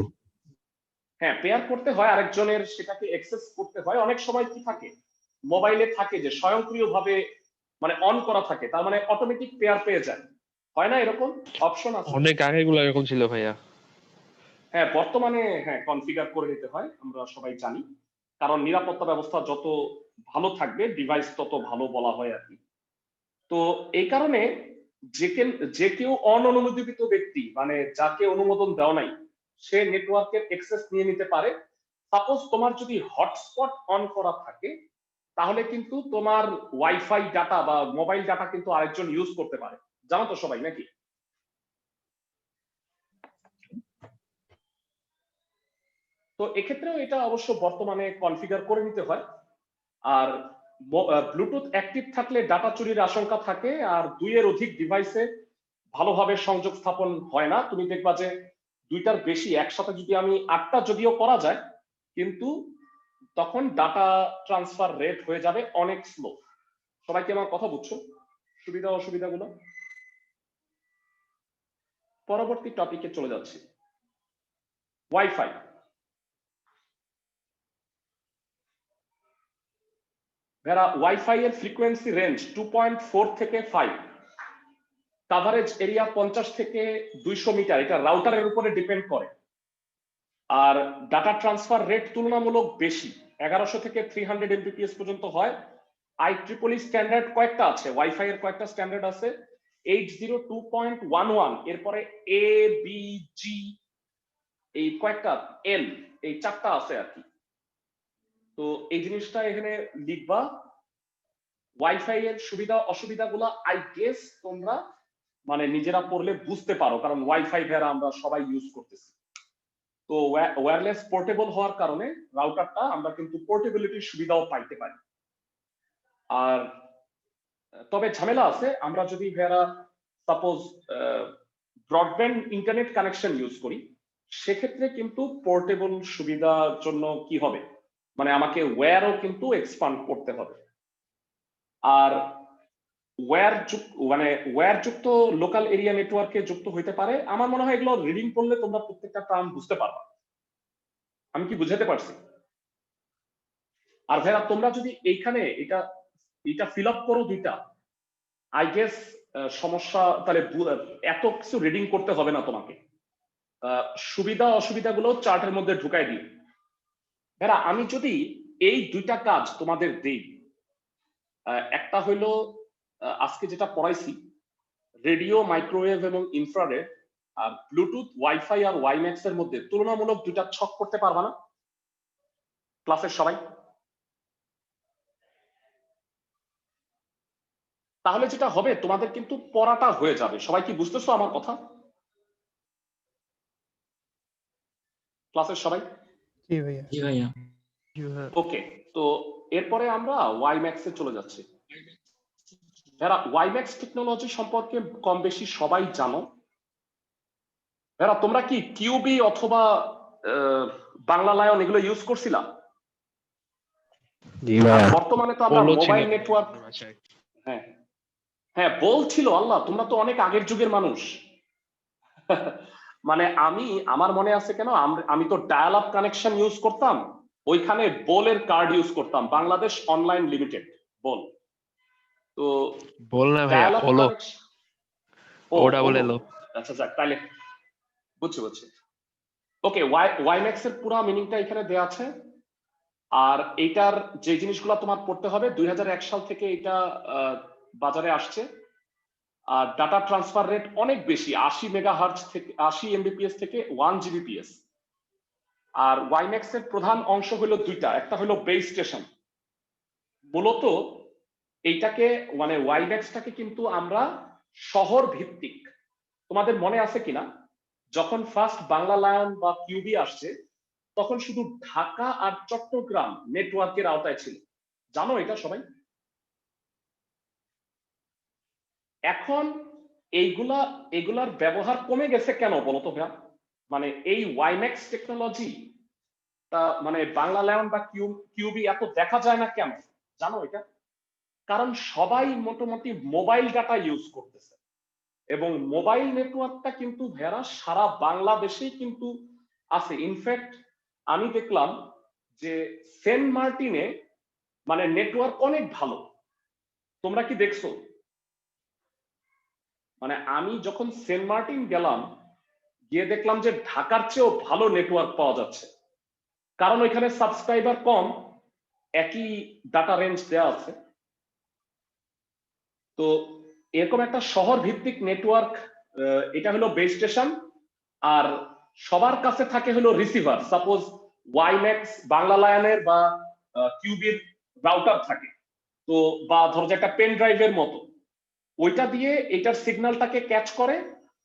হ্যাঁ, পেয়ার করতে হয়, আরেকজনের সেটাকে অ্যাক্সেস করতে হয়। অনেক সময় কি থাকে, মোবাইলে থাকে যে স্বয়ংক্রিয়ভাবে মানে অন করা থাকে, তার মানে অটোমেটিক পেয়ার পেয়ে যায়, হয় না? এরকম অপশন আছে অনেক আগে এগুলো এরকম ছিল ভাইয়া। হ্যাঁ, বর্তমানে হ্যাঁ কনফিগার করে নিতে হয়, আমরা সবাই জানি। কারণ নিরাপত্তা ব্যবস্থা যত ভালো থাকবে ডিভাইস তত ভালো বলা হয় আর কি। তো এই কারণে যে কেউ অননুমোদিত ব্যক্তি, মানে যাকে অনুমোদন দেওয়া নাই, সে নেটওয়ার্কের অ্যাক্সেস নিয়ে নিতে পারে। সাপোজ তোমার যদি হটস্পট অন করা থাকে, তাহলে কিন্তু তোমার ওয়াইফাই ডাটা বা মোবাইল ডাটা কিন্তু আরেকজন ইউজ করতে পারে, জানো তো সবাই নাকি? তো এক্ষেত্রেও এটা অবশ্য বর্তমানে কনফিগার করে নিতে হয়। আর ব্লুটুথ অ্যাক্টিভ থাকলে ডাটা চুরির আশঙ্কা থাকে, আর দুইয়ের অধিক ডিভাইসে ভালোভাবে সংযোগ স্থাপন হয় না। তুমি দেখবা যে দুইটার বেশি একসাথে যদি আমি 8টা যদিও করা যায়, কিন্তু তখন ডাটা ট্রান্সফার রেট হয়ে যাবে অনেক স্লো। সবাই কি আমার কথা বুঝছো? সুবিধা অসুবিধাগুলো। পরবর্তী টপিকে চলে যাচ্ছি, ওয়াইফাই। ভাইরা ওয়াইফাই এর ফ্রিকোয়েন্সি রেঞ্জ 2.4 থেকে 5, কভারেজ এরিয়া 50 থেকে 200 মিটার, এটা রাউটারের উপরে ডিপেন্ড করে। আর ডাটা ট্রান্সফার রেট তুলনামূলক বেশি, 1100 থেকে 300 এমবিপিএস পর্যন্ত হয়। IEEE স্ট্যান্ডার্ড কয়েকটা আছে, ওয়াইফাই এর কয়েকটা স্ট্যান্ডার্ড আছে। 802.11, এরপরে এ বি জি, এই কয়েকটা এল, এই 4টা আছে আর কি। তো এই জিনিসটা এখানে লিখবা। ওয়াইফাই এর সুবিধা অসুবিধাগুলো আই গেস তোমরা মানে নিজেরা পড়লে বুঝতে পারো, কারণ ওয়াইফাই ভেরা আমরা সবাই ইউজ করতেছি। তো ওয়্যারলেস পোর্টেবল হওয়ার কারণে রাউটারটা আমরা কিন্তু পোর্টেবিলিটির সুবিধাও পাইতে পারি। আর তবে ঝামেলা আছে, আমরা যদি ভেরা suppose broadband internet connection use করি, সেক্ষেত্রে কিন্তু পোর্টেবল সুবিধার জন্য কি হবে, মানে আমাকে ওয়্যারও কিন্তু এক্সপান্ড করতে হবে। আর ওয়্যার যুক্ত লোকাল এরিয়া নেটওয়ার্কে যুক্ত হইতে পারে। আমার মনে হয় এগুলো রিডিং করলে তোমরা প্রত্যেকটা টার্ম বুঝতে পারবা। আমি কি বুঝাতে পারছি? আর ভাইয়া তোমরা যদি এইখানে এটা ফিল আপ করো দুইটা, আই গেস সমস্যা তাহলে এত কিছু রিডিং করতে হবে না তোমাকে। সুবিধা অসুবিধাগুলো চার্টের মধ্যে ঢুকাই দিই। ভাইয়া আমি যদি এই দুইটা কাজ তোমাদের দেই, একটা হইলো আজকে যেটা পড়াইছি রেডিও, মাইক্রোওয়েভ এবং ইনফ্রারেড, আর ব্লুটুথ, ওয়াইফাই আর ওয়াইম্যাক্স এর মধ্যে তুলনামূলক দুইটা ছক করতে পারবা না ক্লাসের সবাই? তাহলে যেটা হবে তোমাদের কিন্তু পড়াটা হয়ে যাবে। সবাই কি বুঝতেছো আমার কথা? ক্লাসের সবাই? জি ভাইয়া। জি ভাইয়া। ওকে, তো এরপরে আমরা ওয়াইম্যাক্স এ চলে যাচ্ছি। যারা ওয়াইম্যাক্স টেকনোলজি সম্পর্কে কম বেশি সবাই জানো। যারা তোমরা কি কিউবি অথবা বাংলা লায়ন এগুলো ইউজ করছিলা? জি ভাইয়া। বর্তমানে তো আমরা মোবাইল নেটওয়ার্ক, হ্যাঁ হ্যাঁ বলছিল, আল্লাহ তোমরা তো অনেক আগের যুগের মানুষ। মানে আমার মনে আছে কেন, আমি তো ডায়াল আপ কানেকশন ইউজ করতাম। ওইখানে বোলের কার্ড ইউজ করতাম, বাংলাদেশ অনলাইন লিমিটেড, বোল। তো বল না ভাইয়া, ডায়াল আপ ওলো, কানেকশন, ওটা বলে লো। আচ্ছা যাক, তাইলে বুঝছি। ওকে, ওয়াইম্যাক্স এর পুরো মিনিংটা এখানে দেয়া আছে। আর এইটার যে জিনিসগুলো তোমার পড়তে হবে, 2001 সাল থেকে এটা বাজারে আসছে। আর ডাটা ট্রান্সফার রেট অনেক বেশি, 80 মেগাহার্টজ থেকে 80 এমবিপিএস থেকে 1 জিবিপিএস। আর ওয়াইম্যাক্স এর প্রধান অংশ হলো দুইটা, একটা হলো বেস স্টেশন। মূলত এইটাকে মানে ওয়াইম্যাক্সটাকে কিন্তু আমরা শহর ভিত্তিক, তোমাদের মনে আছে কিনা যখন ফার্স্ট বাংলা লায়ন বা কিউবি আসছে তখন শুধু ঢাকা আর চট্টগ্রাম নেটওয়ার্কের আওতায় ছিল, জানো এটা সবাই? এখন এগুলার ব্যবহার কমে গেছে কেন বলতো ভাইয়া? মানে এই ওয়াইম্যাক্স টেকনোলজি তা মানে বাংলা লায়ন বা কিউবি এত দেখা যায় না কেন, জানো এটা? কারণ সবাই মোটামুটি মোবাইল ডাটা ইউজ করতেছে, এবং মোবাইল নেটওয়ার্কটা কিন্তু ভেড়া সারা বাংলাদেশেই কিন্তু আছে। ইনফ্যাক্ট আমি দেখলাম যে সেন্ট মার্টিনে মানে নেটওয়ার্ক অনেক ভালো। তোমরা কি দেখছো? মানে আমি যখন সেন্ট মার্টিন গেলাম, গিয়ে দেখলাম যে ঢাকার চেয়েও ভালো নেটওয়ার্ক পাওয়া যাচ্ছে, কারণ ওইখানে সাবস্ক্রাইবার কম, একই ডাটা রেঞ্জ দেওয়া আছে। তো এরকম একটা শহর ভিত্তিক নেটওয়ার্ক, এটা হলো বেস স্টেশন। আর সবার কাছে থাকে হলো রিসিভার, সাপোজ ওয়াইম্যাক্স বাংলা লায়নের বা কিউবির রাউটার থাকে, তো বা ধরো যে একটা পেন ড্রাইভের মতো, ওইটা দিয়ে এটার সিগন্যালটাকে ক্যাচ করে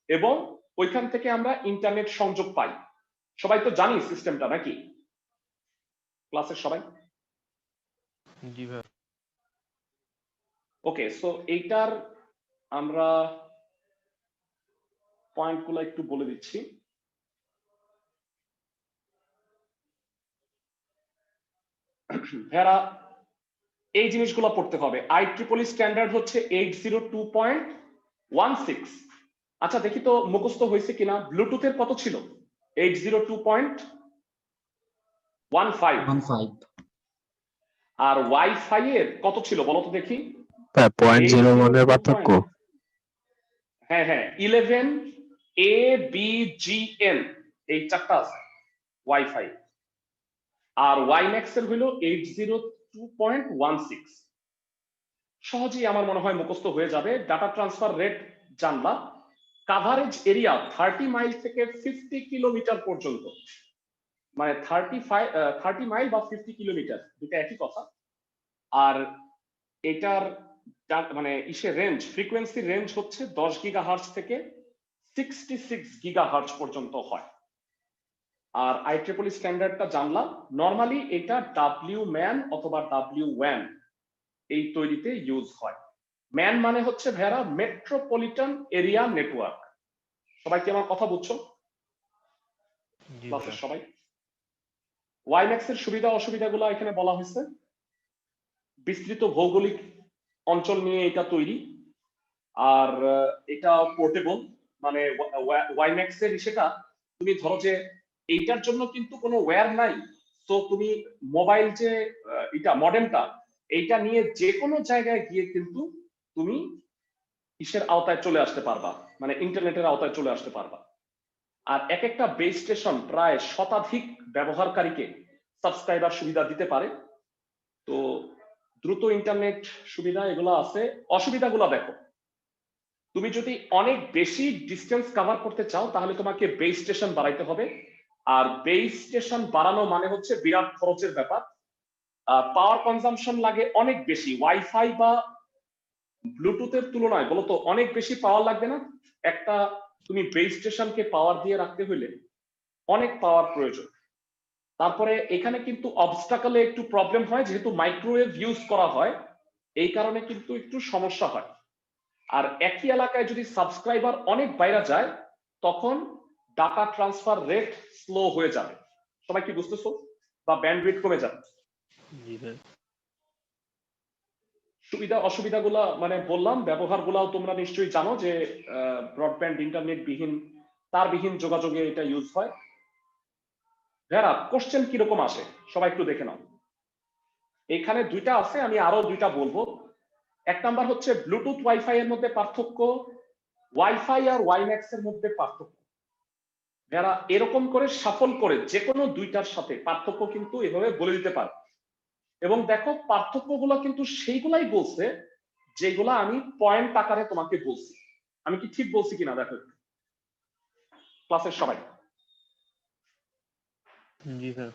এবং ওইখান থেকে আমরা ইন্টারনেট সংযোগ পাই। সবাই তো জানি সিস্টেমটা, নাকি ক্লাসের সবাই? জি ভাইয়া। ওকে, সো এইটার আমরা পয়েন্টগুলো একটু বলে দিচ্ছি। ভেড়া এই জিনিসগুলো পড়তে হবে। IEEE স্ট্যান্ডার্ড হচ্ছে 802.16। আচ্ছা দেখি তো মুখস্থ হয়েছে কিনা। ব্লুটুথের কত ছিল? 802.15। 1.5। আর ওয়াইফাই এর কত ছিল বলো তো দেখি? 0.01 এর পার্থক্য। হ্যাঁ 11 ABGN, এই চারটা আছে ওয়াইফাই। আর ওয়াইম্যাক্স এর হলো 802.16। সহজেই আমার মনে হয় মুখস্থ হয়ে যাবে। ডাটা ট্রান্সফার রেট জানলা। কাভারেজ এরিয়া 30 মাইল থেকে 50 কিলোমিটার পর্যন্ত, মানে 30 মাইল বা 50 কিলোমিটার দুটো একই কথা। আর এটার মানে রেঞ্জ, ফ্রিকোয়েন্সি রেঞ্জ হচ্ছে 10 গিগাহার্টজ থেকে 66 গিগাহার্টজ পর্যন্ত হয়। আর IEEE স্ট্যান্ডার্ডটা জানলাম। নরমালি এটা WMAN অথবা WWAN এই তৈরিতে ইউজ হয়। ম্যান মানে হচ্ছে ভেড়া মেট্রোপলিটন এরিয়া নেটওয়ার্ক। সবাই কি আমার কথা বুঝছো? জি ক্লাসের ভাইয়া। সবাই? ওয়াইম্যাক্স এর সুবিধা অসুবিধাগুলো এখানে বলা হয়েছে। বিস্তৃত ভৌগোলিক অঞ্চল নিয়ে এটা তৈরি। আর এটা পোর্টেবল, মানে ওয়াইম্যাক্স এর সেটা তুমি ধরো যে এইটার জন্য কিন্তু কোনো ওয়্যার নাই, তো তুমি মোবাইল যে এটা মডেমটা এইটা নিয়ে যে কোনো জায়গায় গিয়ে কিন্তু তুমি ইসের আওতায় চলে আসতে পারবা, মানে ইন্টারনেটের আওতায় চলে আসতে পারবা। আর এক একটা বেস স্টেশন প্রায় শতাধিক ব্যবহারকারীকে সাবস্ক্রাইবার সুবিধা দিতে পারে। তো দ্রুত ইন্টারনেট সুবিধা এগুলো আছে। অসুবিধাগুলো দেখো, তুমি যদি অনেক বেশি ডিস্টেন্স কভার করতে চাও তাহলে তোমাকে বেস স্টেশন বাড়াইতে হবে। আর বেস স্টেশন বাড়ানো মানে হচ্ছে বিরাট খরচের ব্যাপার। পাওয়ার কনজাম্পশন লাগে অনেক বেশি। ওয়াইফাই বা ব্লুটুথের তুলনায় বলতো অনেক বেশি পাওয়ার লাগবে না? একটা তুমি বেস স্টেশনকে পাওয়ার দিয়ে রাখতে হইলে অনেক পাওয়ার প্রয়োজন। তারপরে এখানে কিন্তু অবস্টাকলে একটু প্রবলেম হয়, যেহেতু মাইক্রোওয়েভ ইউজ করা হয় এই কারণে কিন্তু একটু সমস্যা হয়। আর একই এলাকায় যদি সাবস্ক্রাইবার অনেক বাইরে যায় তখন ডাটা ট্রান্সফার রেট স্লো হয়ে যাবে। সবাই কি বুঝতেছো? বা ব্যান্ডউইথ কমে যাবে। জি ভাইয়া। সুবিধা অসুবিধাগুলা মানে বললাম। ব্যবহারগুলাও তোমরা নিশ্চয়ই জানো যে ব্রডব্যান্ড ইন্টারনেট বিহীন তারবিহীন যোগাযোগে এটা ইউজ হয়। ভাইয়ারা কোশ্চেন কিরকম আসে সবাই একটু দেখে নাও। এখানে দুইটা আছে, আমি আরো দুইটা বলবো। এক নাম্বার হচ্ছে ব্লুটুথ ওয়াইফাই এর মধ্যে পার্থক্য, ওয়াইফাই আর ওয়াইম্যাক্স এর মধ্যে পার্থক্য। যারা এরকম করে সাফল করে যে কোনো দুইটার সাথে পার্থক্য কিন্তু এভাবে বলে দিতে পারে। এবং দেখো পার্থক্যগুলো কিন্তু সেইগুলাই বলছে যেগুলা আমি পয়েন্ট আকারে তোমাকে বলছি। আমি কি ঠিক বলছি কিনা দেখো ক্লাসের সবাই। জি স্যার।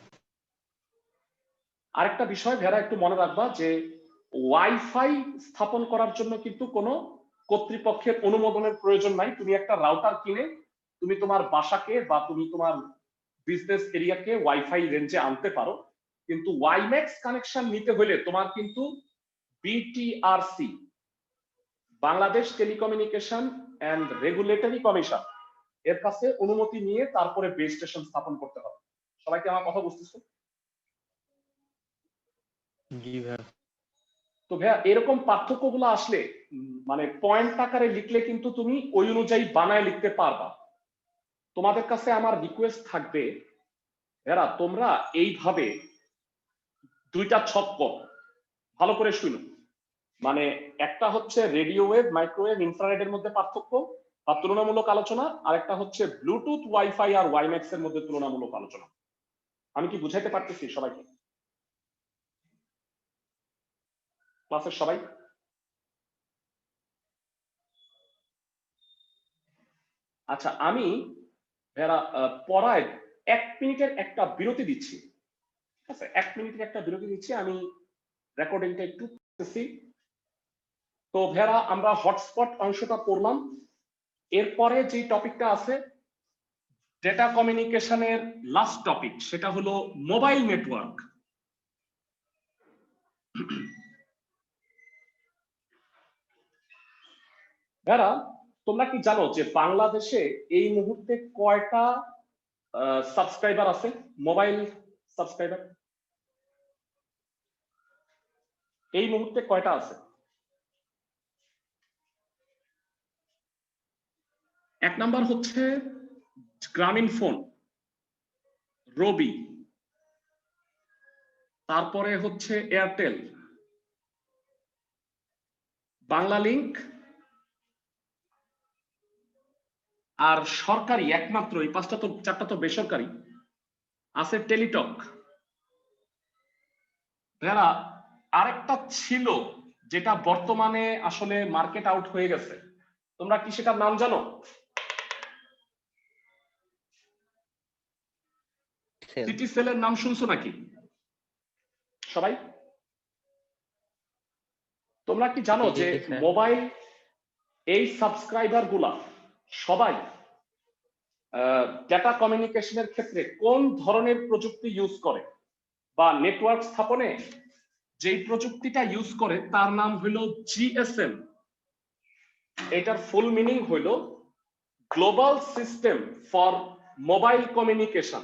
আরেকটা বিষয় ভেড়া একটু মনে রাখবা যে ওয়াইফাই স্থাপন করার জন্য কিন্তু কোনো কর্তৃপক্ষের অনুমোদনের প্রয়োজন নাই। তুমি একটা রাউটার কিনে তুমি তোমার বাসাকে বা তুমি তোমার বিজনেস এরিয়াকে ওয়াইফাই রেঞ্জে আনতে পারো, কিন্তু ওয়াইম্যাক্স কানেকশন নিতে হলে তোমার কিন্তু BTRC, Bangladesh telecommunication and regulatory commission, এর কাছে অনুমতি নিয়ে তারপরে বেস স্টেশন স্থাপন করতে হবে। সবাইকে আমার কথা বুঝতেছো? জি ভাইয়া। তো ভাইয়া এরকম পার্থক্যগুলো আসলে মানে পয়েন্ট আকারে লিখলে কিন্তু তুমি ওই অনুযায়ী বানায় লিখতে পারবা। তোমাদের কাছে আমার রিকোয়েস্ট থাকবে ভাইয়া তোমরা এইভাবে দুইটা ছক করো, ভালো করে শুনো। মানে একটা হচ্ছে রেডিও ওয়েভ, মাইক্রোওয়েভ, ইনফ্রারেডের মধ্যে পার্থক্য বা তুলনামূলক আলোচনা, আর একটা হচ্ছে ব্লুটুথ, ওয়াইফাই আর ওয়াইম্যাক্স এর মধ্যে তুলনামূলক আলোচনা। আমি কি বুঝাইতে পারতেছি সবাইকে? ক্লাসের সবাই? আচ্ছা, আমি যারা পড়ায় 1 মিনিটের একটা বিরতি দিচ্ছি। ঠিক আছে, 1 মিনিটের একটা বিরতি দিচ্ছি, আমি রেকর্ডিংটা একটু করতেছি। তো ভেরা আমরা হটস্পট অংশটা পড়লাম। এরপরে যে টপিকটা আছে ডেটা কমিউনিকেশনের লাস্ট টপিক, সেটা হলো মোবাইল নেটওয়ার্ক। ভেরা তোমরা কি জানো যে বাংলাদেশে এই মুহূর্তে কয়টা সাবস্ক্রাইবার আছে, মোবাইল সাবস্ক্রাইবার এই মুহূর্তে কয়টা আছে? এক নাম্বার হচ্ছে গ্রামীণ ফোন, রবি, তারপরে হচ্ছে এয়ারটেল, বাংলা লিংক, আর সরকারি একমাত্র এই পাঁচটা, তো চারটা তো বেসরকারি আছে, টেলিটক। যারা আরেকটা ছিল যেটা বর্তমানে আসলে মার্কেট আউট হয়ে গেছে, তোমরা কি সেটার নাম জানো? সিটি সেলের নাম শুনছো নাকি সবাই? তোমরা কি জানো যে মোবাইল এই সাবস্ক্রাইবার গুলা সবাই ডেটা কমিউনিকেশনের ক্ষেত্রে কোন ধরনের প্রযুক্তি ইউজ করে বা নেটওয়ার্ক স্থাপনে যেই প্রযুক্তিটা ইউজ করে তার নাম হইল জিএসএম। এটার ফুল মিনিং হইল global system for mobile communication,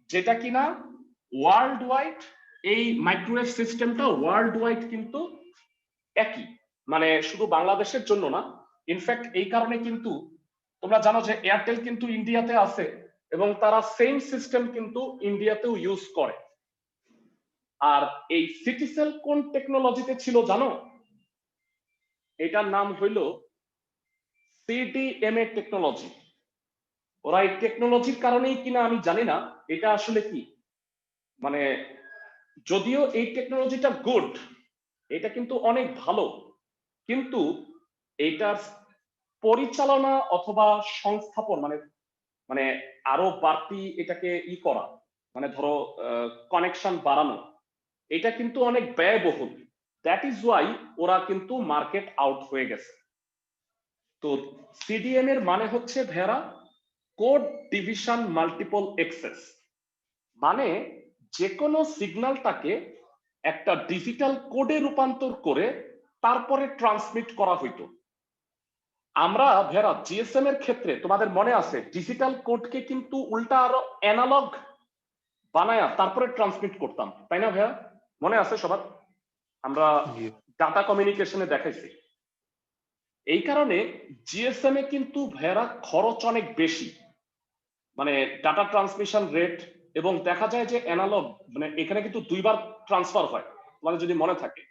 যেটা কিনা ওয়ার্ল্ড ওয়াইড, এই মাইক্রোওয়েভ সিস্টেমটা ওয়ার্ল্ড ওয়াইড কিন্তু একই, মানে শুধু বাংলাদেশের জন্য না। ইনফ্যাক্ট এই কারণে কিন্তু তোমরা জানো যে এয়ারটেল কিন্তু ইন্ডিয়াতে আছে এবং তারা সেম সিস্টেম কিন্তু ইন্ডিয়াতেও ইউজ করে। আর এই সিটিসেল কোন টেকনোলজিতে ছিল জানো? এটার নাম হইল সিডিএমএ টেকনোলজি। ওরা এই টেকনোলজির কারণেই কিনা আমি জানি না এটা আসলে কি, মানে যদিও এই টেকনোলজিটা গুড, এটা কিন্তু অনেক ভালো, কিন্তু এইটার পরিচালনা অথবা সংস্থাপন মানে মানে আরো বাড়তি এটাকে করা, মানে ধরো কানেকশন বাড়ানো, এটা কিন্তু অনেক ব্যয়বহুল। দ্যাট ইজ ওয়াই ওরা কিন্তু মার্কেট আউট হয়ে গেছে। তো সিডিএম এর মানে হচ্ছে ভেরা কোড ডিভিশন মাল্টিপল এক্সেস, মানে যে কোনো সিগন্যালটাকে একটা ডিজিটাল কোডে রূপান্তর করে তারপরে ট্রান্সমিট করা হইতো। আমরা ভেরা জিএসএম এর ক্ষেত্রে তোমাদের মনে আছে ডিজিটাল কোডকে কিন্তু উল্টা আরো অ্যানালগ বানায়া তারপরে ট্রান্সমিট করতাম, তাই না ভাইয়া? মনে আছে সবার? আমরা ডাটা কমিউনিকেশনে দেখাইছি। এই কারণে জিএসএম এ কিন্তু ভেরা খরচ অনেক বেশি, মানে ডাটা ট্রান্সমিশন রেট এবং দেখা যায় যে অ্যানালগ মানে এখানে কিন্তু দুইবার ট্রান্সফার হয়, তোমাদের যদি মনে থাকে।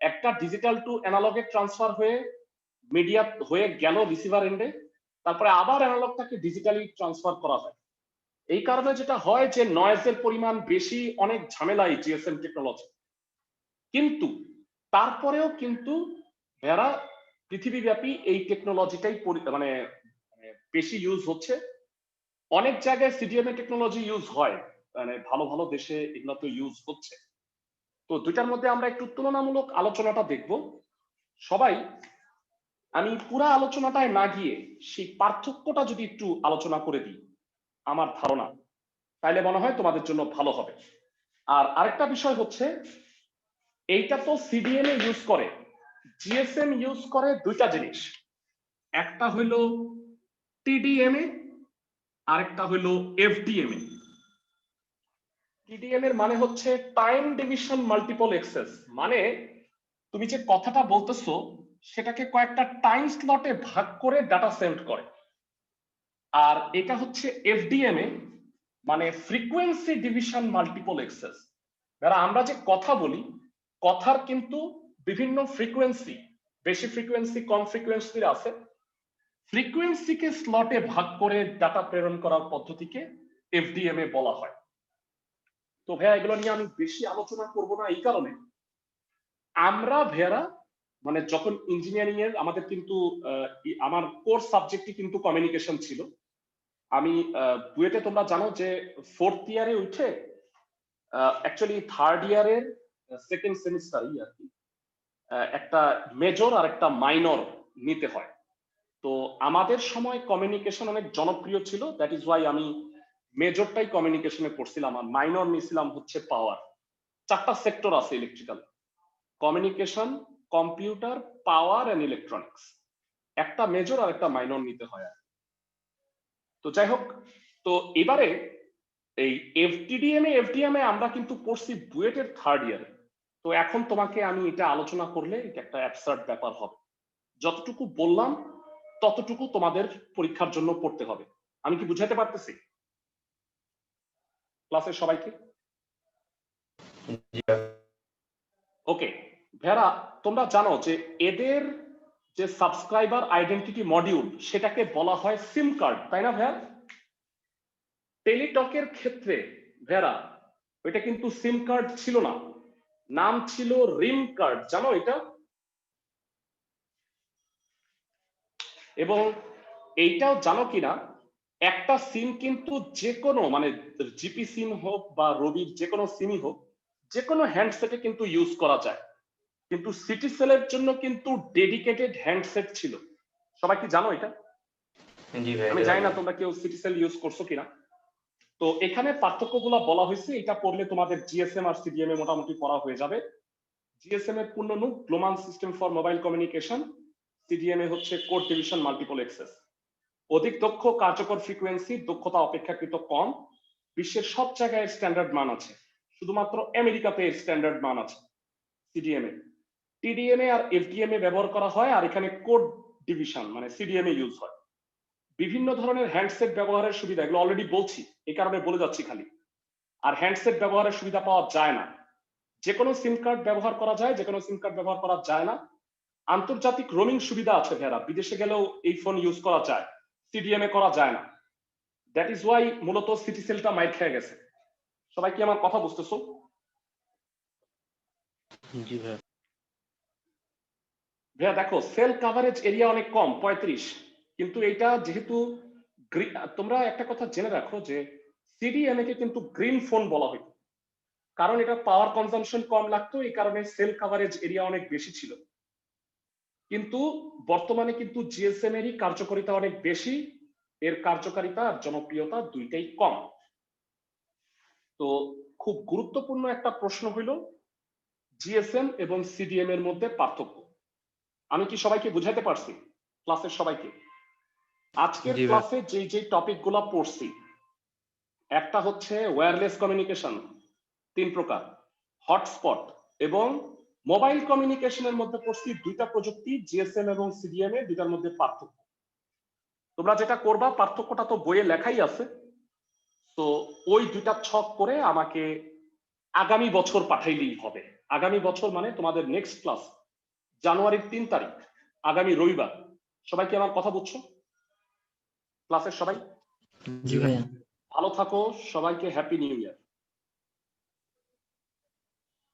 একটা ডিজিটাল টু অ্যানালগে ট্রান্সফার হয়ে মিডিয়া হয়ে গেল রিসিভার এন্ডে, তারপরে আবার অ্যানালগটাকে ডিজিটালি ট্রান্সফার করা হয়। এই কারণে যেটা হয় যে নয়েজের পরিমাণ বেশি, অনেক ঝামেলা এই জিএসএম টেকনোলজি। কিন্তু তারপরেও কিন্তু যারা পৃথিবীব্যাপী এই টেকনোলজিটাই মানে বেশি ইউজ হচ্ছে। অনেক জায়গায় সিডিএমএ টেকনোলজি ইউজ হয়, মানে ভালো ভালো দেশে এগুলো তো ইউজ হচ্ছে। তো দুইটার মধ্যে আমরা একটু তুলনামূলক আলোচনাটা দেখব সবাই। আমি পুরা আলোচনাটায় না গিয়ে সেই পার্থক্যটা যদি একটু আলোচনা করে দিই আমার ধারণা, তাইলে মনে হয় তোমাদের জন্য ভালো হবে। আর আরেকটা বিষয় হচ্ছে, এইটা তো সিডিএমএ ইউজ করে, জিএসএম ইউজ করে দুইটা জিনিস। একটা হইলো টিডিএমএ, আরেকটা হইলো এফডিএমএ। টিডিএম এর মানে হচ্ছে টাইম ডিভিশন মাল্টিপল অ্যাক্সেস, মানে তুমি যে কথাটা বলতেছো সেটাকে কয়েকটা টাইম স্লটে ভাগ করে ডাটা সেন্ড করে। আর এটা হচ্ছে এফডিএমএ, মানে ফ্রিকোয়েন্সি ডিভিশন মাল্টিপল অ্যাক্সেস। যারা আমরা যে কথা বলি, কথার কিন্তু বিভিন্ন ফ্রিকোয়েন্সি, বেশি ফ্রিকোয়েন্সি কম ফ্রিকোয়েন্সির আছে। ফ্রিকোয়েন্সিকে স্লটে ভাগ করে ডাটা প্রেরণ করার পদ্ধতিকে এফডিএমএ বলা হয়। তো ভাইয়া এগুলো নিয়ে আমি বেশি আলোচনা করব না এই কারণে, আমরা ভাইয়ারা মানে যখন ইঞ্জিনিয়ারিং এর আমাদের কিন্তু আমার কোর্স সাবজেক্টই কিন্তু কমিউনিকেশন ছিল। আমি বুয়েটে তোমরা জানো যে 4th ইয়ারে উঠে অ্যাকচুয়ালি 3rd ইয়ারের 2nd সেমিস্টারই আর কি একটা মেজর আর একটা মাইনর নিতে হয়। তো আমাদের সময় কমিউনিকেশন অনেক জনপ্রিয় ছিল, দ্যাট ইজ ওয়াই আমি মেজরটাই কমিউনিকেশনে পড়ছিলাম আর মাইনর নিয়েছিলাম হচ্ছে পাওয়ার। 4টা সেক্টর আছে electrical: communication, computer, power and electronics. একটা মেজর আর একটা মাইনর নিতে হয়। তো যাই হোক, তো এবারে এই এফডিএমএ আমরা কিন্তু পড়ছি বুয়েটের 3rd ইয়ারে। তো এখন তোমাকে আমি এটা আলোচনা করলে এটা একটা অ্যাবসার্ড ব্যাপার হবে। যতটুকু বললাম ততটুকু তোমাদের পরীক্ষার জন্য পড়তে হবে। আমি কি বুঝাতে পারতেছি ক্লাসের সবাইকে? ওকে ভেরা, তোমরা জানো যে এদের যে সাবস্ক্রাইবার আইডেন্টিটি মডিউল সেটাকে বলা হয় সিম কার্ড, তাই না ভেরা? টেলিটকের ক্ষেত্রে ভেরা ওইটা কিন্তু সিম কার্ড ছিল না, নাম ছিল রিম কার্ড, জানো এটা? এবং এইটাও জানো কিনা একটা সিম কিন্তু যে কোনো মানে জিপি সিম হোক বা রবির যে কোনো সিমই হোক, যে কোনো হ্যান্ডসেটে কিন্তু ইউজ করা যায়। কিন্তু সিটি সেলের জন্য কিন্তু ডেডিকেটেড হ্যান্ডসেট ছিল। সবাই কি জানো এটা? আমি জানি না তোমরা কেউ সিটি সেল ইউজ করছো কিনা। তো এখানে পার্থক্যগুলো বলা হয়েছে, এটা পড়লে তোমাদের জিএসএম আর সিডিএমএ মোটামুটি পড়া হয়ে যাবে। জিএসএম এর পূর্ণ রূপ global system for mobile communication, CDMA হচ্ছে কোড ডিভিশন মাল্টিপল অ্যাক্সেস। অধিক দক্ষ কার্যকর ফ্রিকোয়েন্সি, দক্ষতা অপেক্ষাকৃত কম। বিশ্বের সব জায়গায় স্ট্যান্ডার্ড মান আছে, শুধুমাত্র আমেরিকাতে স্ট্যান্ডার্ড মান আছে সিডিএমএ। টিডিএমএ আর এফডিএমএ ব্যবহার করা হয়, আর এখানে কোড ডিভিশন মানে সিডিএমএ ইউজ হয়। বিভিন্ন ধরনের হ্যান্ডসেট ব্যবহারের সুবিধা, এগুলো অলরেডি বলছি, এই কারণে বলে যাচ্ছি খালি। আর হ্যান্ডসেট ব্যবহারের সুবিধা পাওয়া যায় না, যে কোনো সিম কার্ড ব্যবহার করা যায়, যে কোনো সিম কার্ড ব্যবহার করা যায় না। আন্তর্জাতিক রোমিং সুবিধা আছে ভেরা, বিদেশে গেলেও এই ফোন ইউজ করা যায়, সিডিএমএ করা যায় না। দ্যাট ইজ ওয়াই মূলত সিটি সেলটা মাইর খেয়ে গেছে। সবাই কি আমার কথা বুঝতেছো? জি ভাইয়া। ভাইয়া দেখো, সেল কাভারেজ এরিয়া অনেক কম, 35, কিন্তু এইটা যেহেতু তোমরা একটা কথা জেনে রাখো যে সিডিএমএ কে কিন্তু গ্রিন ফোন বলা হয়, কারণ এটা পাওয়ার কনজাম্পশন কম লাগতো, এই কারণে সেল কাভারেজ এরিয়া অনেক বেশি ছিল। কিন্তু বর্তমানে কিন্তু জিএসএম এরই কার্যকারিতা অনেক বেশি, এর কার্যকারিতা আর জনপ্রিয়তা দুইটাই কম। তো খুব গুরুত্বপূর্ণ একটা প্রশ্ন হইল জিএসএম এবং সিডিএম এর মধ্যে পার্থক্য। আমি কি সবাইকে বুঝাতে পারছি ক্লাসের সবাইকে? আজকের জি ভাই। ক্লাসে যে টপিক গুলা পড়ছি, একটা হচ্ছে ওয়্যারলেস কমিউনিকেশন 3 প্রকার, হটস্পট এবং মোবাইল কমিউনিকেশনের মধ্যে পড়ছি 2টা প্রযুক্তি, জিএসএম এবং সিডিএমএ, দুটার মধ্যে পার্থক্য। তোমরা যেটা করবা, পার্থক্যটা তো বইয়ে লেখাই আছে, তো ওই দুইটা ছক করে আমাকে আগামী বছর পাঠাইলেই হবে। আগামী বছর মানে তোমাদের নেক্সট ক্লাস জানুয়ারির 3 তারিখ, আগামী রবিবার। সবাই কি আমার কথা বুঝছো? ক্লাসের সবাই জি ভাইয়া। ভালো থাকো, সবাইকে হ্যাপি নিউ ইয়ার।